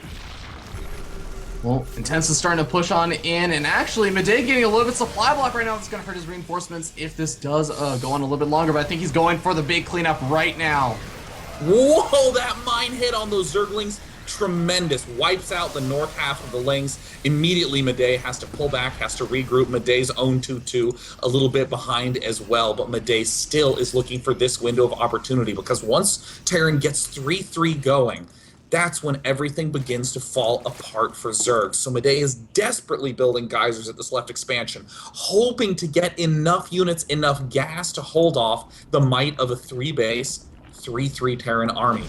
Well, Intense is starting to push on in, and actually Midday getting a little bit supply block right now. That's going to hurt his reinforcements if this does go on a little bit longer, but I think he's going for the big cleanup right now. Whoa, that mine hit on those Zerglings, tremendous. Wipes out the north half of the lanes. Immediately, Midday has to pull back, has to regroup. Midday's own 2-2, a little bit behind as well, but Midday still is looking for this window of opportunity, because once Terran gets 3-3 going, that's when everything begins to fall apart for Zerg. So Midday is desperately building geysers at this left expansion, hoping to get enough units, enough gas to hold off the might of a 3-base, 3/3 Terran army.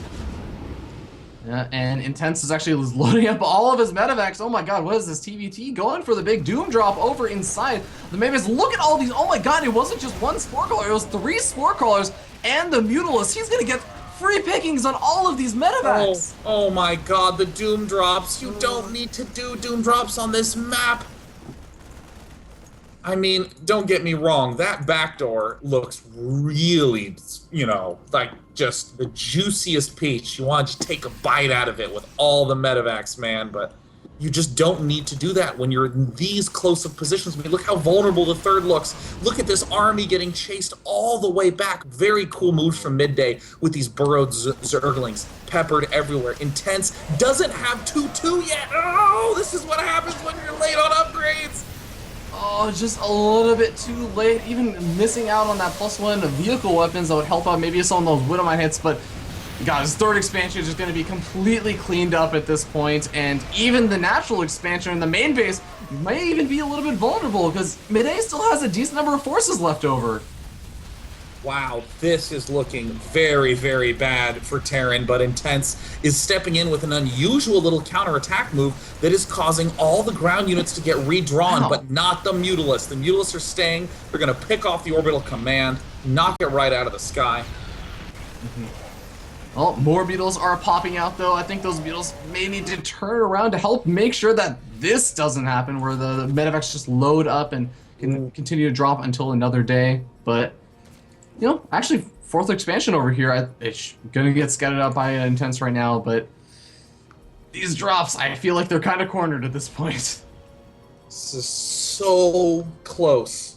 Yeah, and Intense is actually loading up all of his medevacs. Oh my god, what is this? TVT going for the big Doom drop over inside the Mavis. Look at all these. Oh my god, it wasn't just one Spore Crawler, it was 3 Spore Crawlers and the Mutalist. He's gonna get free pickings on all of these medevacs. Oh my god, the Doom drops. You don't need to do Doom drops on this map. I mean, don't get me wrong, that backdoor looks really, you know, like just the juiciest peach. You want to take a bite out of it with all the medevacs, man, but you just don't need to do that when you're in these close of positions. I mean, look how vulnerable the third looks. Look at this army getting chased all the way back. Very cool moves from Midday with these burrowed Zerglings peppered everywhere. Intense doesn't have 2/2 yet. Oh, this is what happens when you're late on upgrades. Oh, just a little bit too late. Even missing out on that +1 vehicle weapons that would help out maybe some of those Widowmine hits, but God, his third expansion is just going to be completely cleaned up at this point, and even the natural expansion in the main base may even be a little bit vulnerable because Midday still has a decent number of forces left over. Wow, this is looking very, very bad for Terran, but Intense is stepping in with an unusual little counterattack move that is causing all the ground units to get redrawn, but not the Mutalists. The Mutalists are staying. They're going to pick off the orbital command, knock it right out of the sky. Well, more beetles are popping out, though. I think those beetles may need to turn around to help make sure that this doesn't happen, where the medevacs just load up and can continue to drop until another day. But, you know, actually, fourth expansion over here, it's going to get scattered out by Intense right now, but these drops, I feel like they're kind of cornered at this point. This is so close.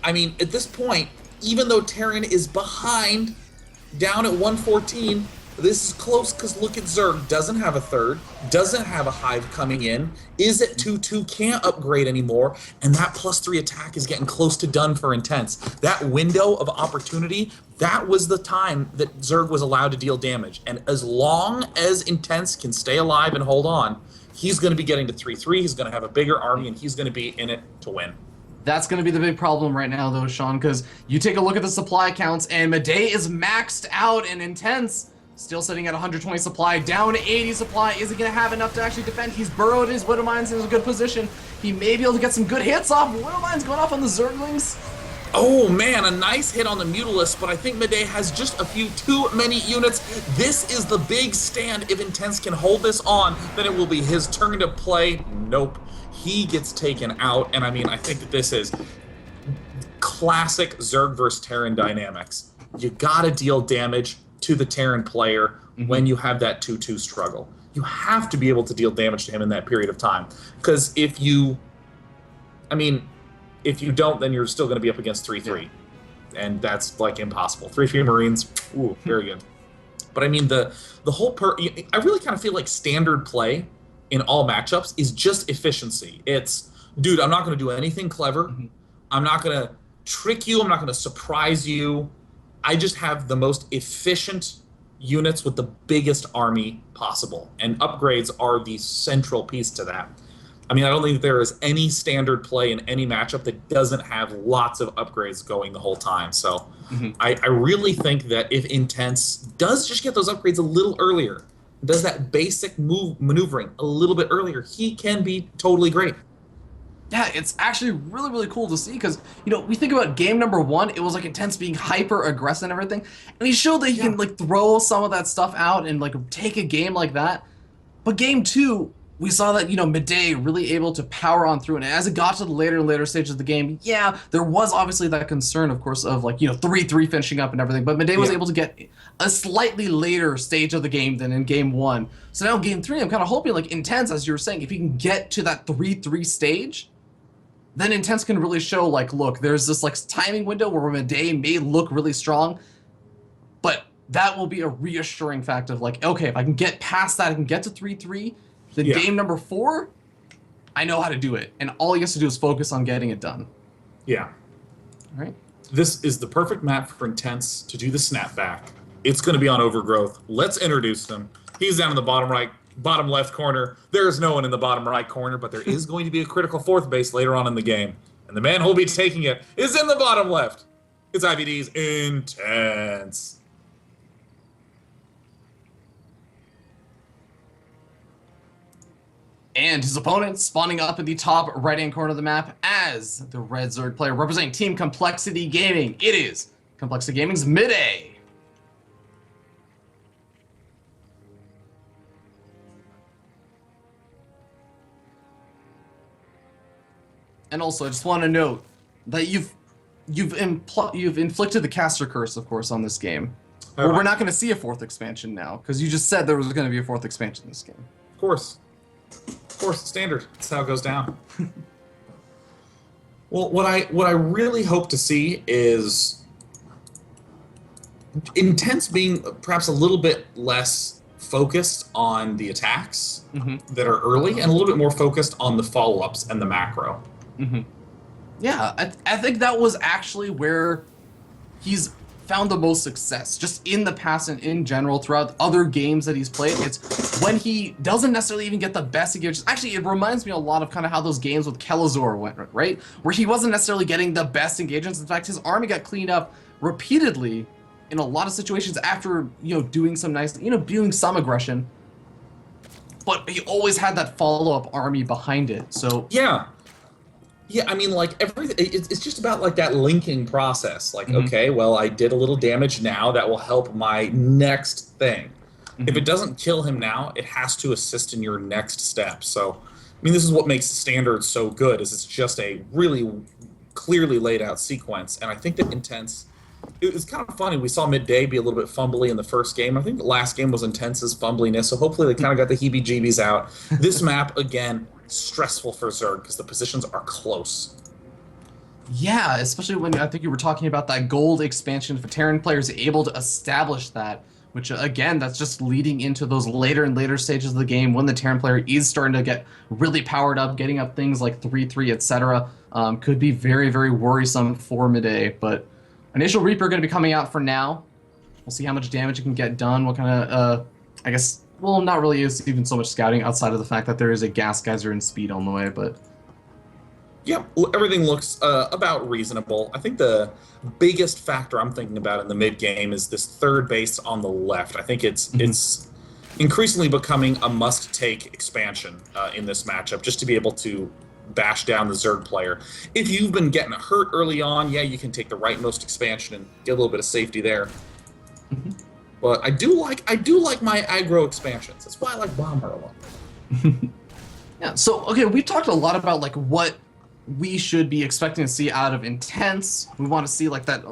I mean, at this point, even though Terran is behind, down at 114, this is close because look at Zerg, doesn't have a third, doesn't have a hive coming in, is at 2/2, can't upgrade anymore, and that +3 attack is getting close to done for Intense. That window of opportunity, that was the time that Zerg was allowed to deal damage, and as long as Intense can stay alive and hold on, he's going to be getting to 3/3, he's going to have a bigger army, and he's going to be in it to win. That's going to be the big problem right now, though, Sean, because you take a look at the supply counts, and Midday is maxed out and Intense, still sitting at 120 supply, down to 80 supply. Is he going to have enough to actually defend? He's burrowed his Widowmines in a good position. He may be able to get some good hits off. Widowmines going off on the Zerglings. Oh man, a nice hit on the Mutalist, but I think Midday has just a few too many units. This is the big stand. If Intense can hold this on, then it will be his turn to play. Nope. He gets taken out, and I mean, I think that this is classic Zerg versus Terran dynamics. You gotta deal damage to the Terran player when you have that 2/2 struggle. You have to be able to deal damage to him in that period of time. Because if you don't, then you're still going to be up against 3/3. And that's, like, impossible. 3/3 Marines, ooh, very good. But, I mean, the whole I really kind of feel like standard play in all matchups is just efficiency. It's, dude, I'm not going to do anything clever. I'm not going to trick you. I'm not going to surprise you. I just have the most efficient units with the biggest army possible. And upgrades are the central piece to that. I mean, I don't think there is any standard play in any matchup that doesn't have lots of upgrades going the whole time. So I really think that if Intense does just get those upgrades a little earlier, does that basic maneuvering a little bit earlier, he can be totally great. Yeah, it's actually really, really cool to see because, you know, we think about game number 1, it was like Intense being hyper aggressive and everything, and he showed that he can, like, throw some of that stuff out and, like, take a game like that. But game 2, we saw that, you know, Midday really able to power on through, and as it got to the later and later stages of the game, yeah, there was obviously that concern, of course, of, like, you know, 3/3 finishing up and everything, but Midday was able to get a slightly later stage of the game than in game 1. So now game 3, I'm kind of hoping, like, Intense, as you were saying, if he can get to that 3/3 stage, then Intense can really show, like, look, there's this, like, timing window where Midday may look really strong, but that will be a reassuring fact of, like, okay, if I can get past that, I can get to 3/3, then game number 4, I know how to do it. And all he has to do is focus on getting it done. Yeah. All right. This is the perfect map for Intense to do the snapback. It's going to be on Overgrowth. Let's introduce them. He's down in the bottom left corner. There's no one in the bottom right corner, but there is going to be a critical fourth base later on in the game. And the man who'll be taking it is in the bottom left. It's IVD's Intense. And his opponent spawning up in the top right-hand corner of the map as the red Zerg player representing Team Complexity Gaming. It is Complexity Gaming's Midday. And also, I just want to note that you've inflicted the caster curse, of course, on this game. Where we're not going to see a fourth expansion now, because you just said there was going to be a fourth expansion in this game. Of course. Of course, standard. That's how it goes down. Well, what I really hope to see is Intense being perhaps a little bit less focused on the attacks that are early and a little bit more focused on the follow-ups and the macro. Yeah, I think that was actually where he's found the most success, just in the past and in general throughout other games that he's played. It's when he doesn't necessarily even get the best engagements. Actually, it reminds me a lot of kind of how those games with Kelazhur went, right? Where he wasn't necessarily getting the best engagements. In fact, his army got cleaned up repeatedly in a lot of situations after, doing some nice, doing some aggression. But he always had that follow-up army behind it, so... Yeah, I mean, like, everything, it's just about, like, that linking process. Like, okay, well, I did a little damage now. That will help my next thing. If it doesn't kill him now, it has to assist in your next step. So, I mean, this is what makes Standard so good, is it's just a really clearly laid out sequence. And I think that Intense... It was kind of funny. We saw Midday be a little bit fumbly in the first game. I think the last game was Intense's fumbliness, so hopefully they kind of got the heebie-jeebies out. This map, again... stressful for Zerg because the positions are close. Yeah, especially when I think you were talking about that gold expansion. If a Terran player is able to establish that, which again, that's just leading into those later and later stages of the game when the Terran player is starting to get really powered up, getting up things like 3-3, etc. Could be very, very worrisome for Midday. But Initial Reaper going to be coming out for now. We'll see how much damage it can get done. What kind of, I guess. Well, not really even so much scouting outside of the fact that there is a gas geyser and speed on the way, but... Yeah, everything looks about reasonable. I think the biggest factor I'm thinking about in the mid-game is this third base on the left. I think it's increasingly becoming a must-take expansion in this matchup, just to be able to bash down the Zerg player. If you've been getting hurt early on, yeah, you can take the rightmost expansion and get a little bit of safety there. But I do like my aggro expansions. That's why I like Bomber a lot. Yeah. So okay, we've talked a lot about like what we should be expecting to see out of Intense. We want to see like that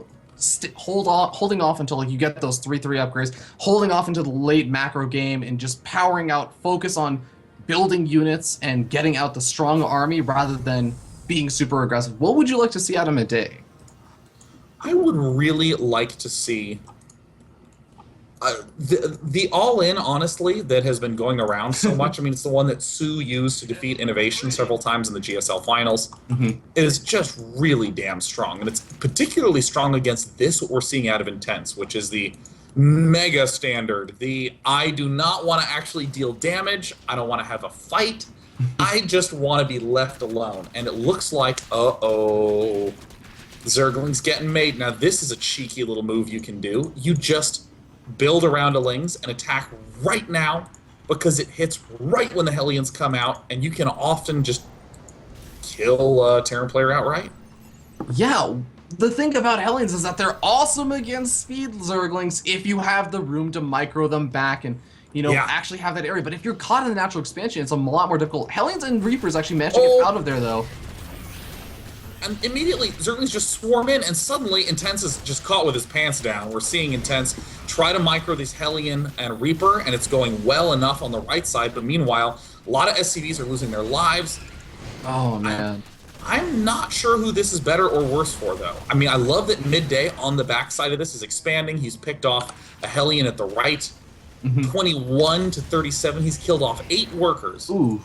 holding off until like you get those 3-3 upgrades, holding off into the late macro game, and just powering out, focus on building units and getting out the strong army rather than being super aggressive. What would you like to see out of Midday? I would really like to see. The all-in, honestly, that has been going around so much, I mean, it's the one that Sue used to defeat Innovation several times in the GSL finals. It is just really damn strong, and it's particularly strong against this, what we're seeing out of Intense, which is the mega standard. I do not want to actually deal damage, I don't want to have a fight, I just want to be left alone. And it looks like, Zergling's getting made. Now, this is a cheeky little move you can do. You just build around a Lings and attack right now because it hits right when the Hellions come out, and you can often just kill a Terran player outright. Yeah, the thing about Hellions is that they're awesome against speed Zerglings if you have the room to micro them back and, actually have that area. But if you're caught in the natural expansion, it's a lot more difficult. Hellions and Reapers actually managed to get out of there, though. And immediately, Zerglings just swarm in, and suddenly Intense is just caught with his pants down. We're seeing Intense try to micro these Hellion and Reaper, and it's going well enough on the right side, but meanwhile, a lot of SCVs are losing their lives. Oh, man. I'm not sure who this is better or worse for, though. I mean, I love that Midday on the backside of this is expanding. He's picked off a Hellion at the right. 21 to 37. He's killed off 8 workers. Ooh.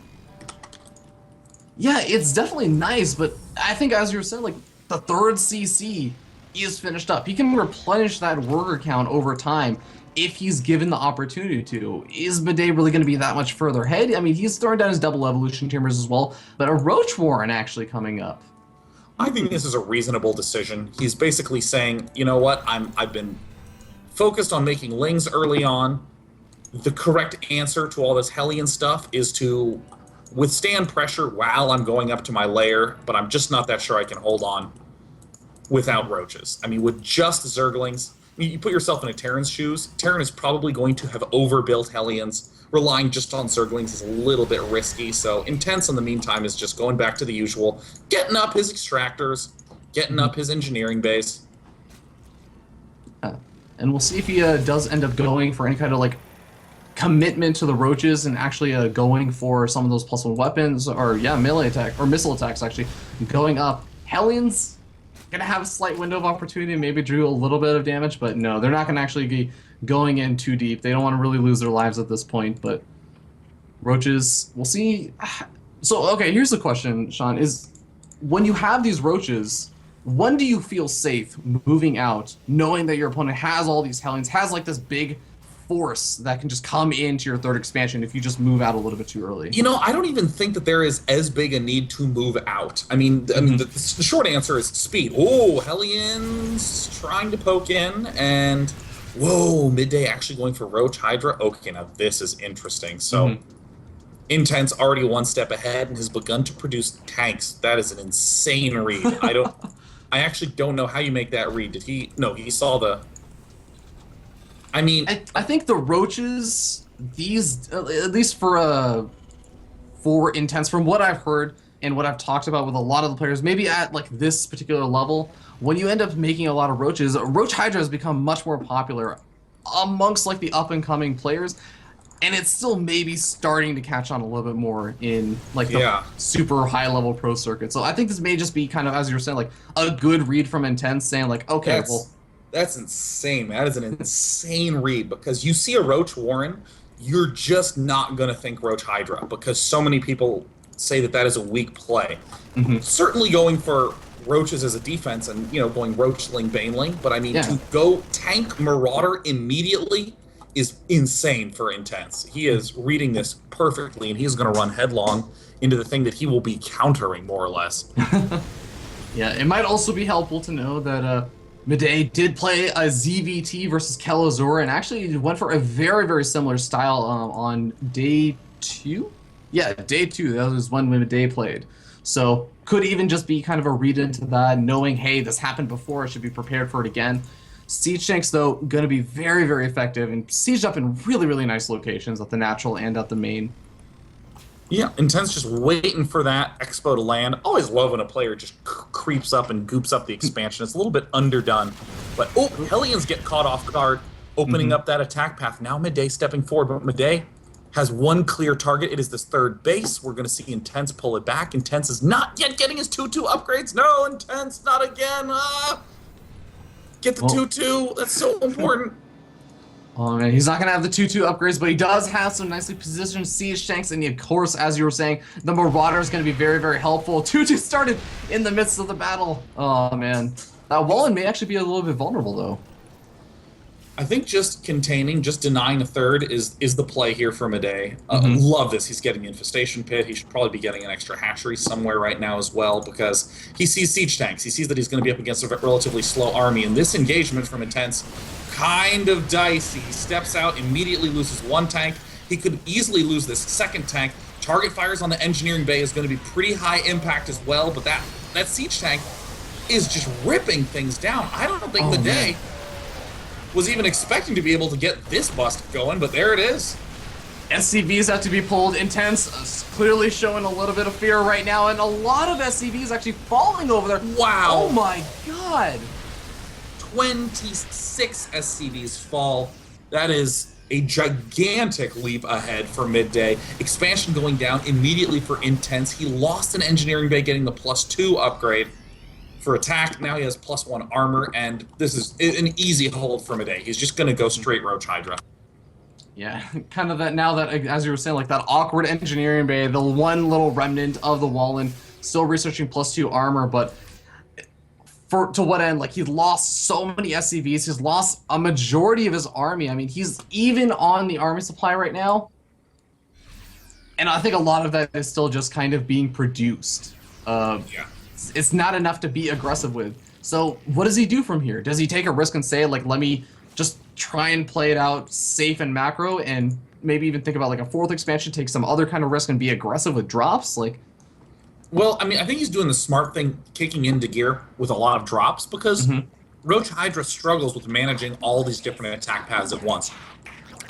Yeah, it's definitely nice, but I think, as you were saying, like, the third CC is finished up. He can replenish that worker count over time if he's given the opportunity to. Is Midday really going to be that much further ahead? I mean, he's throwing down his double evolution chambers as well, but a Roach Warren actually coming up. I think this is a reasonable decision. He's basically saying, you know what, I've been focused on making Lings early on. The correct answer to all this Hellion stuff is to withstand pressure while I'm going up to my lair, but I'm just not that sure I can hold on without Roaches. I mean, with just Zerglings, you put yourself in a Terran's shoes. Terran is probably going to have overbuilt Hellions. Relying just on Zerglings is a little bit risky, so Intense in the meantime is just going back to the usual, getting up his extractors, getting up his engineering base. And we'll see if he does end up going for any kind of like commitment to the Roaches and actually going for some of those +1 weapons, or melee attack or missile attacks actually going up. Hellions gonna have a slight window of opportunity, maybe do a little bit of damage, but no, they're not gonna actually be going in too deep. They don't want to really lose their lives at this point, but Roaches, we'll see. So okay, here's the question, Sean, is when you have these Roaches, when do you feel safe moving out, knowing that your opponent has all these Hellions, has like this big force that can just come into your third expansion if you just move out a little bit too early? You know, I don't even think that there is as big a need to move out. I mean, the short answer is speed. Oh, Hellions trying to poke in, and whoa, Midday actually going for Roach Hydra. Okay, now this is interesting. So, Intense already one step ahead and has begun to produce tanks. That is an insane read. I actually don't know how you make that read. Did he? No, he saw the. I mean, I think the Roaches, these at least for Intense, from what I've heard and what I've talked about with a lot of the players, maybe at like this particular level, when you end up making a lot of Roaches, Roach Hydra has become much more popular amongst like the up and coming players, and it's still maybe starting to catch on a little bit more in like the super high level pro circuit. So I think this may just be kind of, as you were saying, like a good read from Intense, saying like, okay, that's insane, man. That is an insane read, because you see a Roach Warren, you're just not going to think Roach Hydra, because so many people say that is a weak play. Certainly going for Roaches as a defense and, you know, going Roachling, Baneling, but I mean, to go tank Marauder immediately is insane for Intense. He is reading this perfectly, and he's going to run headlong into the thing that he will be countering, more or less. Yeah, it might also be helpful to know that Midday did play a ZVT versus Kelazhur, and actually went for a very, very similar style on day 2? Yeah, day 2. That was when Midday played. So could even just be kind of a read into that, knowing, hey, this happened before, I should be prepared for it again. Siege tanks, though, going to be very, very effective and sieged up in really, really nice locations at the natural and at the main. Yeah, Intense just waiting for that expo to land. Always love when a player just creeps up and goops up the expansion. It's a little bit underdone. But, Hellions get caught off guard, opening up that attack path. Now Midday stepping forward, but Midday has one clear target. It is this third base. We're going to see Intense pull it back. Intense is not yet getting his 2-2 upgrades. No, Intense, not again. Get the 2-2. That's so important. Oh man, he's not going to have the 2-2 upgrades, but he does have some nicely positioned siege tanks, and of course, as you were saying, the Marauder is going to be very, very helpful. 2-2 started in the midst of the battle. Oh man. That Wallen may actually be a little bit vulnerable, though. I think just containing, just denying a third is the play here for Midday. Love this. He's getting Infestation Pit. He should probably be getting an extra hatchery somewhere right now as well, because he sees siege tanks. He sees that he's going to be up against a relatively slow army, and this engagement from Intense, kind of dicey. He steps out, immediately loses one tank. He could easily lose this second tank. Target fires on the engineering bay is going to be pretty high impact as well, but that siege tank is just ripping things down. I don't think Midday was even expecting to be able to get this bust going, but there it is. SCVs have to be pulled. Intense clearly showing a little bit of fear right now, and a lot of SCVs actually falling over there. Wow. Oh my god. 26 SCVs fall. That is a gigantic leap ahead for Midday. Expansion going down immediately for Intense. He lost an engineering bay getting the +2 upgrade for attack. Now he has +1 armor, and this is an easy hold for Midday. He's just going to go straight Roach Hydra. Yeah, kind of that, now that, as you were saying, like that awkward engineering bay, the one little remnant of the Wallen, still researching +2 armor, but to what end? Like, he lost so many SCVs. He's lost a majority of his army. I mean, he's even on the army supply right now. And I think a lot of that is still just kind of being produced. It's not enough to be aggressive with. So what does he do from here? Does he take a risk and say, like, let me just try and play it out safe and macro, and maybe even think about like a 4th expansion, take some other kind of risk and be aggressive with drops? Like, well, I mean, I think he's doing the smart thing, kicking into gear with a lot of drops, because Roach Hydra struggles with managing all these different attack paths at once.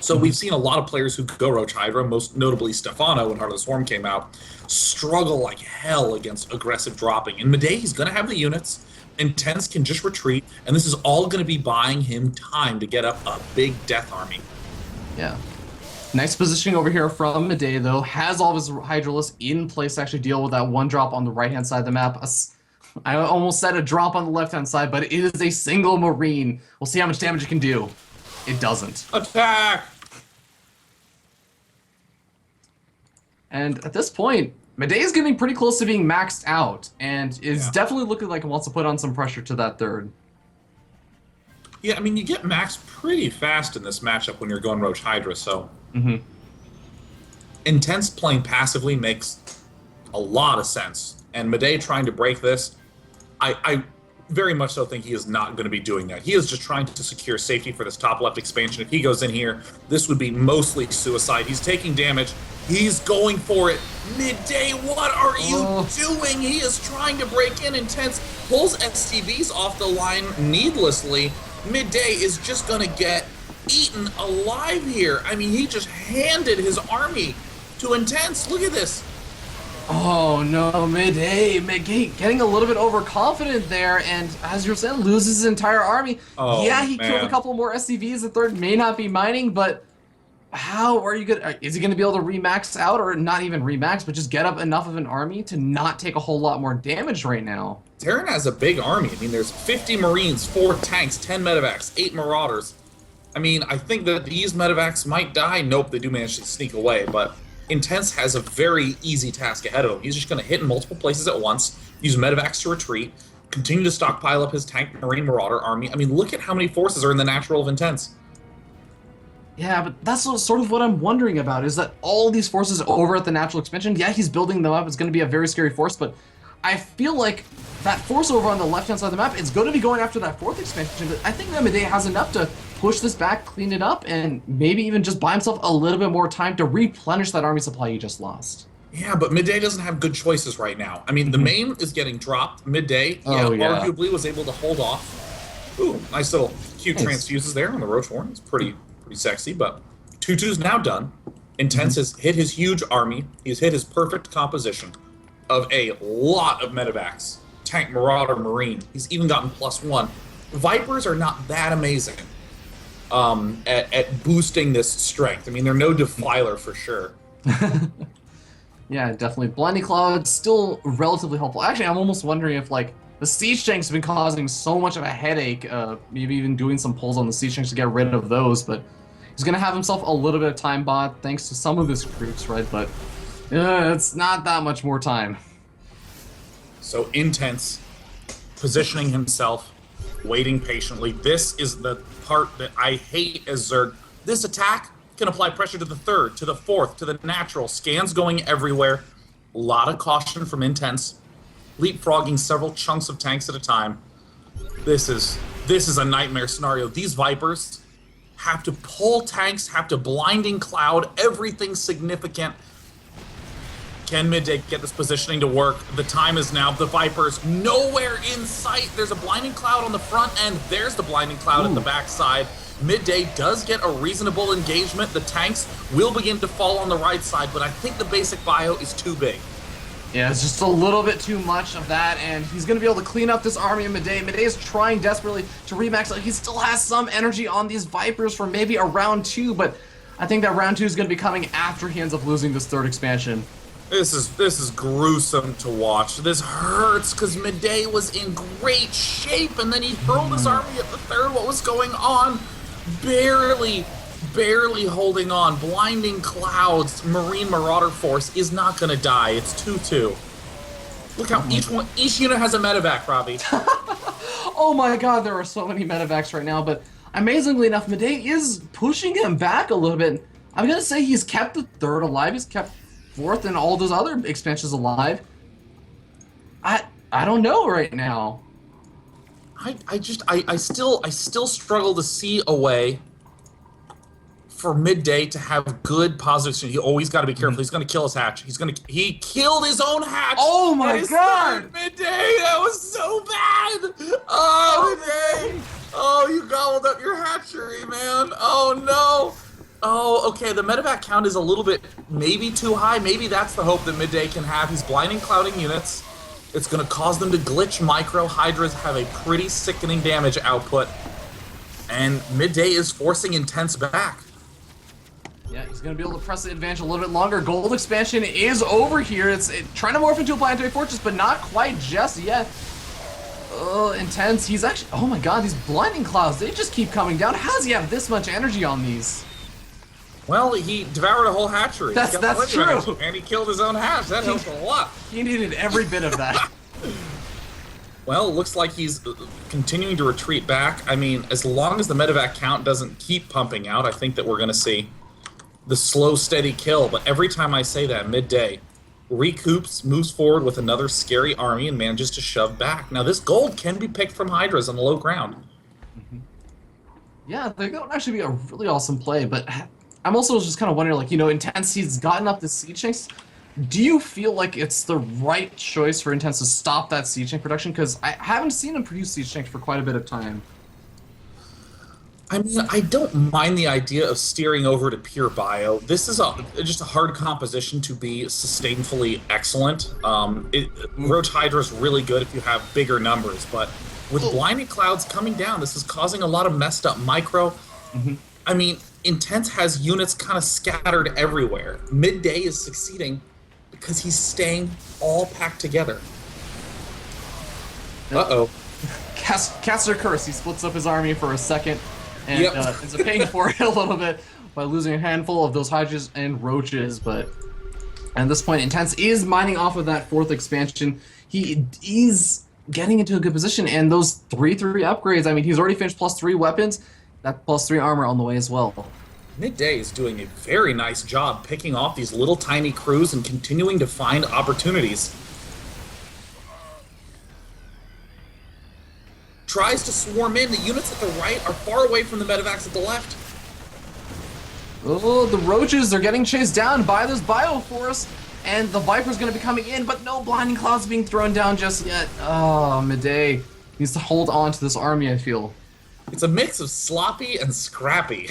So we've seen a lot of players who go Roach Hydra, most notably Stefano when Heart of the Swarm came out, struggle like hell against aggressive dropping. In Midday, he's going to have the units. Intense can just retreat, and this is all going to be buying him time to get up a big death army. Yeah. Nice positioning over here from Midday, though. Has all of his Hydralists in place to actually deal with that 1 drop on the right-hand side of the map. I almost said a drop on the left-hand side, but it is a single Marine. We'll see how much damage it can do. It doesn't. Attack! And at this point, Midday is getting pretty close to being maxed out, and is definitely looking like it wants to put on some pressure to that 3rd. Yeah, I mean, you get maxed pretty fast in this matchup when you're going Roach Hydra, so... Intense playing passively makes a lot of sense. And Midday trying to break this, I very much so think he is not going to be doing that. He is just trying to secure safety for this top left expansion. If he goes in here, this would be mostly suicide. He's taking damage. He's going for it. Midday, what are you doing? He is trying to break in. Intense pulls SCVs off the line needlessly. Midday is just going to get eaten alive here. I mean, he just handed his army to Intense. Look at this. Oh no, Midday getting a little bit overconfident there, and as you're saying, loses his entire army. Oh, yeah, he man. killed a couple more SCVs. The 3rd may not be mining, but how are you gonna? Is he gonna be able to remax out, or not even remax, but just get up enough of an army to not take a whole lot more damage right now? Terran has a big army. I mean, there's 50 Marines, 4 tanks, 10 medevacs, 8 Marauders. I mean, I think that these medevacs might die. Nope, they do manage to sneak away, but Intense has a very easy task ahead of him. He's just going to hit in multiple places at once, use medevacs to retreat, continue to stockpile up his tank, Marine, Marauder army. I mean, look at how many forces are in the natural of Intense. Yeah, but that's sort of what I'm wondering about, is that all these forces over at the natural expansion, yeah, he's building them up. It's going to be a very scary force, but I feel like that force over on the left-hand side of the map is going to be going after that 4th expansion. But I think that Midday has enough to push this back, clean it up, and maybe even just buy himself a little bit more time to replenish that army supply he just lost. Yeah, but Midday doesn't have good choices right now. I mean, the main is getting dropped. Midday, arguably was able to hold off. Ooh, nice little cute transfuses there on the Roach Horn. It's pretty sexy, but 2-2's now done. Intense has hit his huge army. He's hit his perfect composition of a lot of medevacs. Tank, Marauder, Marine. He's even gotten +1. Vipers are not that amazing at boosting this strength. I mean, they're no Defiler for sure. Yeah, definitely. Blinding Cloud still relatively helpful. Actually, I'm almost wondering if, like, the Siege Tanks have been causing so much of a headache, maybe even doing some pulls on the Siege Tanks to get rid of those, but he's going to have himself a little bit of time bot thanks to some of his groups, right? But it's not that much more time. So Intense, positioning himself, waiting patiently. This is the part that I hate as Zerg. This attack can apply pressure to the 3rd, to the 4th, to the natural. Scans going everywhere. A lot of caution from Intense. Leapfrogging several chunks of tanks at a time. This is a nightmare scenario. These Vipers have to pull tanks, have to blinding cloud, everything significant. Can Midday get this positioning to work? The time is now. The Vipers nowhere in sight. There's a blinding cloud on the front end. There's the blinding cloud at the backside. Midday does get a reasonable engagement. The tanks will begin to fall on the right side, but I think the basic bio is too big. Yeah, it's just a little bit too much of that, and he's going to be able to clean up this army of Midday. Midday is trying desperately to remax. He still has some energy on these Vipers for maybe a round 2, but I think that round 2 is going to be coming after he ends up losing this 3rd expansion. This is gruesome to watch. This hurts because Midday was in great shape, and then he hurled his army at the 3rd. What was going on? Barely holding on. Blinding clouds. Marine Marauder force is not going to die. It's 2-2. Look how each unit has a medevac, Robbie. Oh my god, there are so many medevacs right now, but amazingly enough, Midday is pushing him back a little bit. I'm gonna say he's kept the third alive, he's kept fourth and all those other expansions alive. I don't know right now. I still struggle to see a way for Midday to have good positive. He always got to be careful. He's going to kill his hatch. He killed his own hatch. Oh my god! Midday, that was so bad. Oh, Midday. Oh, you gobbled up your hatchery, man. Oh no. Oh, okay. The medevac count is a little bit maybe too high. Maybe that's the hope that Midday can have. He's blinding clouding units. It's going to cause them to glitch micro. Hydras have a pretty sickening damage output. And Midday is forcing Intense back. Yeah, he's going to be able to press the advantage a little bit longer. Gold expansion is over here. It's trying to morph into a planetary fortress, but not quite just yet. Intense. He's actually... Oh my god, these blinding clouds, they just keep coming down. How does he have this much energy on these? Well, he devoured a whole hatchery. That's true. Energy, and he killed his own hatch. That helps a lot. He needed every bit of that. Well, it looks like he's continuing to retreat back. I mean, as long as the medevac count doesn't keep pumping out, I think that we're going to see the slow, steady kill. But every time I say that, Midday recoups, moves forward with another scary army, and manages to shove back. Now, this gold can be picked from Hydras on the low ground. Yeah, they don't actually be a really awesome play, but I'm also just kind of wondering, like, you know, Intense, he's gotten up the siege tanks. Do you feel like it's the right choice for Intense to stop that siege tank production? Because I haven't seen him produce siege tanks for quite a bit of time. I mean, I don't mind the idea of steering over to pure bio. This is just a hard composition to be sustainfully excellent. Roach Hydra is really good if you have bigger numbers, but with blinding clouds coming down, this is causing a lot of messed up micro. I mean, Intense has units kind of scattered everywhere. Midday is succeeding because he's staying all packed together. Uh-oh. Caster Curse, he splits up his army for a second and ends up paying for it a little bit by losing a handful of those Hydras and Roaches, but at this point, Intense is mining off of that fourth expansion. He is getting into a good position, and those 3/3 upgrades, I mean, he's already finished +3 weapons, that +3 armor on the way as well. Midday is doing a very nice job picking off these little tiny crews and continuing to find opportunities. Tries to swarm in. The units at the right are far away from the medevacs at the left. Oh, the Roaches, they're getting chased down by this Bioforce, and the Viper's going to be coming in, but no blinding clouds being thrown down just yet. Oh, Midday needs to hold on to this army, I feel. It's a mix of sloppy and scrappy.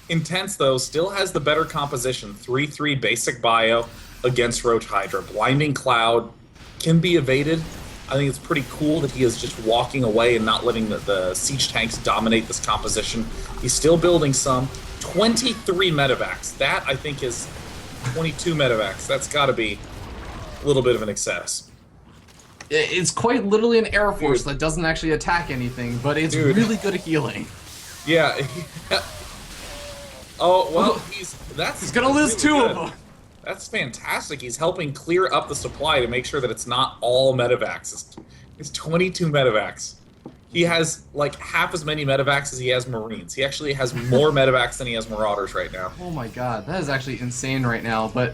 Intense, though, still has the better composition. 3/3 basic bio against Roach Hydra. Blinding Cloud can be evaded. I think it's pretty cool that he is just walking away and not letting the siege tanks dominate this composition. He's still building some. 23 medevacs. That, I think, is 22 medevacs. That's got to be a little bit of an excess. It's quite literally an Air Force that doesn't actually attack anything, but it's really good at healing. Yeah. Oh, well, he's gonna lose really 2 good. of them. That's fantastic. He's helping clear up the supply to make sure that it's not all medevacs. It's 22 medevacs. He has like half as many medevacs as he has Marines. He actually has more medevacs than he has Marauders right now. Oh my god, that is actually insane right now, but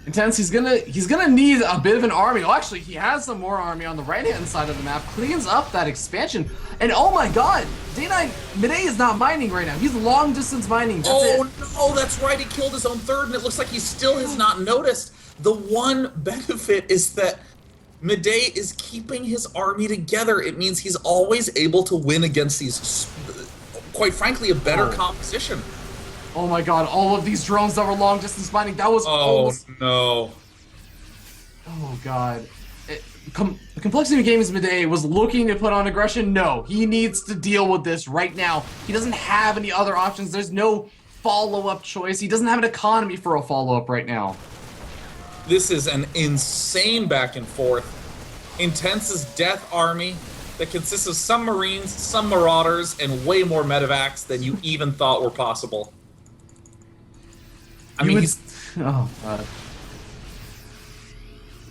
Intense, he's gonna need a bit of an army. Oh, actually, he has some more army on the right-hand side of the map. Cleans up that expansion, and oh my god, Day9 Midday is not mining right now. He's long-distance mining. That's no, that's right. He killed his own third, and it looks like he still has not noticed. The one benefit is that Midday is keeping his army together. It means he's always able to win against these, quite frankly, a better composition. Oh my god, all of these drones that were long distance mining, that was almost... no. Oh god. The complexity of games Midday was looking to put on aggression. No, he needs to deal with this right now. He doesn't have any other options. There's no follow-up choice. He doesn't have an economy for a follow-up right now. This is an insane back and forth. Intense's death army that consists of some Marines, some Marauders, and way more medevacs than you even thought were possible. I mean, oh god.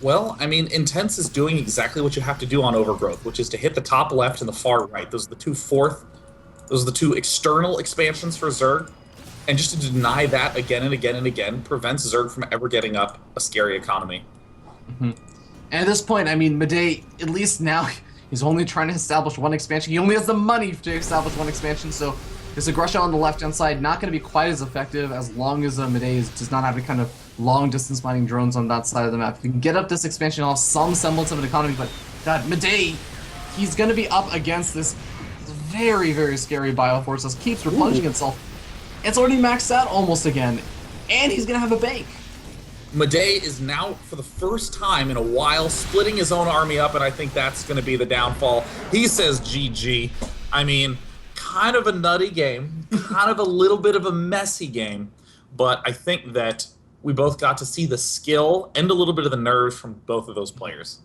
Well, I mean, Intense is doing exactly what you have to do on Overgrowth, which is to hit the top left and the far right. Those are the two external expansions for Zerg. And just to deny that again and again and again prevents Zerg from ever getting up a scary economy. And at this point, I mean, Midday, at least now, he's only trying to establish one expansion. He only has the money to establish one expansion, so his aggression on the left-hand side not going to be quite as effective as long as Midday does not have any kind of long-distance mining drones on that side of the map. If you can get up this expansion, he'll have some semblance of an economy, but God, Midday, he's going to be up against this very, very scary Bioforce that keeps replenishing itself. It's already maxed out almost again, and he's going to have a bank. Midday is now, for the first time in a while, splitting his own army up, and I think that's going to be the downfall. He says GG. I mean, kind of a nutty game, kind of a little bit of a messy game, but I think that we both got to see the skill and a little bit of the nerves from both of those players.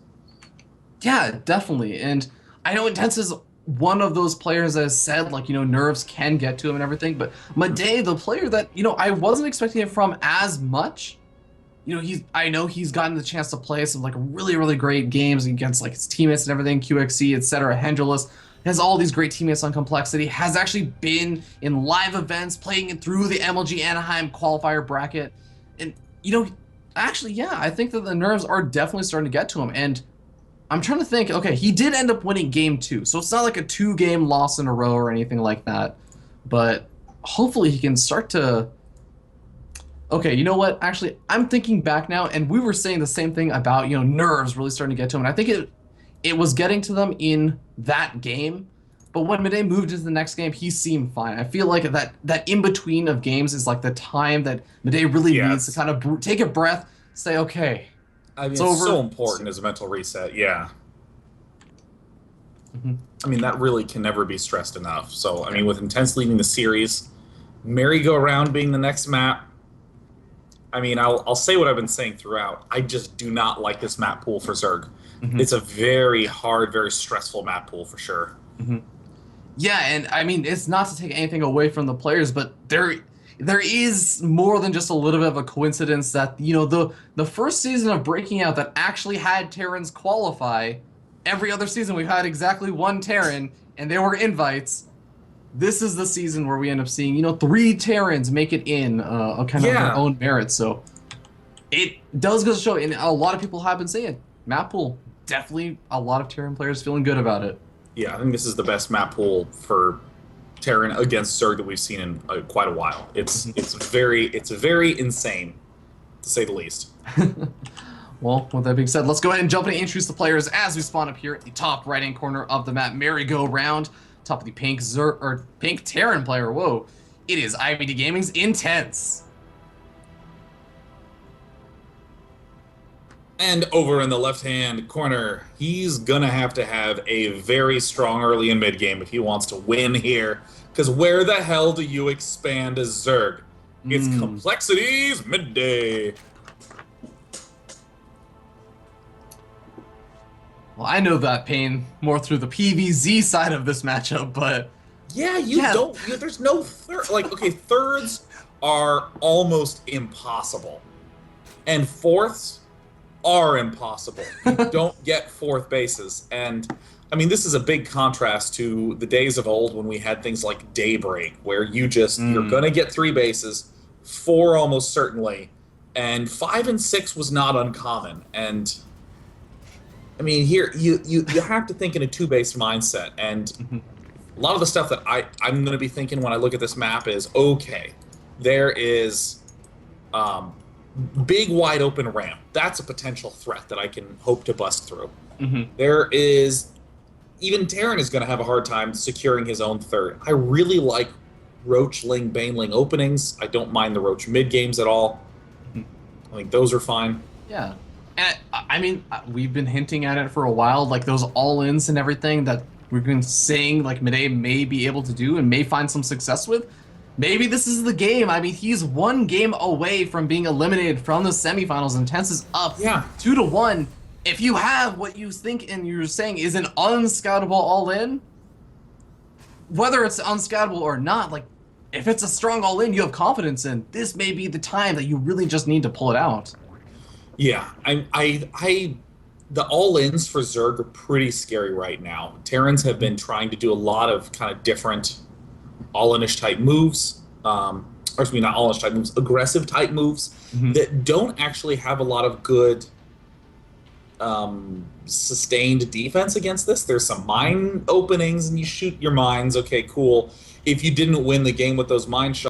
Yeah, definitely. And I know Intense is one of those players that has said, like, you know, nerves can get to him and everything, but Midday, the player that, you know, I wasn't expecting it from as much. You know, I know he's gotten the chance to play some, like, really, really great games against, like, his teammates and everything, QXC, etc. Hendreless has all these great teammates on Complexity, has actually been in live events, playing it through the MLG Anaheim qualifier bracket. And, you know, actually, yeah, I think that the nerves are definitely starting to get to him. And I'm trying to think, okay, he did end up winning game 2, so it's not like a 2-game loss in a row or anything like that. But hopefully he can start to... Okay, you know what? Actually, I'm thinking back now, and we were saying the same thing about, you know, nerves really starting to get to him. And I think it was getting to them in that game, but when Midday moved into the next game, he seemed fine. I feel like that in-between of games is like the time that Midday really needs to kind of take a breath, say, okay, I mean, it's over. So over. important as a mental reset, yeah. I mean, that really can never be stressed enough. So, I mean, with Intense leading the series, Merry-Go-Round being the next map, I mean, I'll say what I've been saying throughout. I just do not like this map pool for Zerg. It's a very hard, very stressful map pool for sure. Yeah, and I mean, it's not to take anything away from the players, but there is more than just a little bit of a coincidence that, you know, the first season of Breaking Out that actually had Terrans qualify, every other season we've had exactly one Terran, and they were invites. This is the season where we end up seeing, you know, 3 Terrans make it in kind of their own merit. So it does go to show, and a lot of people have been saying, map pool, definitely a lot of Terran players feeling good about it. Yeah, I think this is the best map pool for Terran against Zerg that we've seen in quite a while. It's very insane, to say the least. Well, with that being said, let's go ahead and jump in and introduce the players as we spawn up here at the top right-hand corner of the map. Merry-Go-Round, top of the pink Terran player. Whoa, it is IBD Gaming's Intense. And over in the left-hand corner, he's gonna have to have a very strong early and mid game if he wants to win here. Because where the hell do you expand as Zerg? It's Complexity's Midday. Well, I know that pain more through the PvZ side of this matchup, but... Yeah, don't... there's no third... Like, okay, thirds are almost impossible. And fourths are impossible. You don't get 4th bases. And, I mean, this is a big contrast to the days of old when we had things like Daybreak, where you're going to get 3 bases, 4 almost certainly, and 5 and 6 was not uncommon. And... I mean, here, you have to think in a 2-base mindset, and a lot of the stuff that I'm going to be thinking when I look at this map is, okay, there is big, wide-open ramp. That's a potential threat that I can hope to bust through. There is... Even Terran is going to have a hard time securing his own third. I really like Roach-Ling, Baneling openings. I don't mind the Roach mid-games at all. I think those are fine. Yeah. And I mean, we've been hinting at it for a while, like those all-ins and everything that we've been saying, like, Midday may be able to do and may find some success with. Maybe this is the game. I mean, he's 1 game away from being eliminated from the semifinals. Intense is up 2-1. If you have what you think and you're saying is an unscoutable all-in, whether it's unscoutable or not, like, if it's a strong all-in you have confidence in, this may be the time that you really just need to pull it out. Yeah, the all-ins for Zerg are pretty scary right now. Terrans have been trying to do a lot of kind of different all-inish type moves. Or excuse me, not all-inish type moves, aggressive type moves that don't actually have a lot of good sustained defense against this. There's some mine openings, and you shoot your mines. Okay, cool. If you didn't win the game with those mine shots,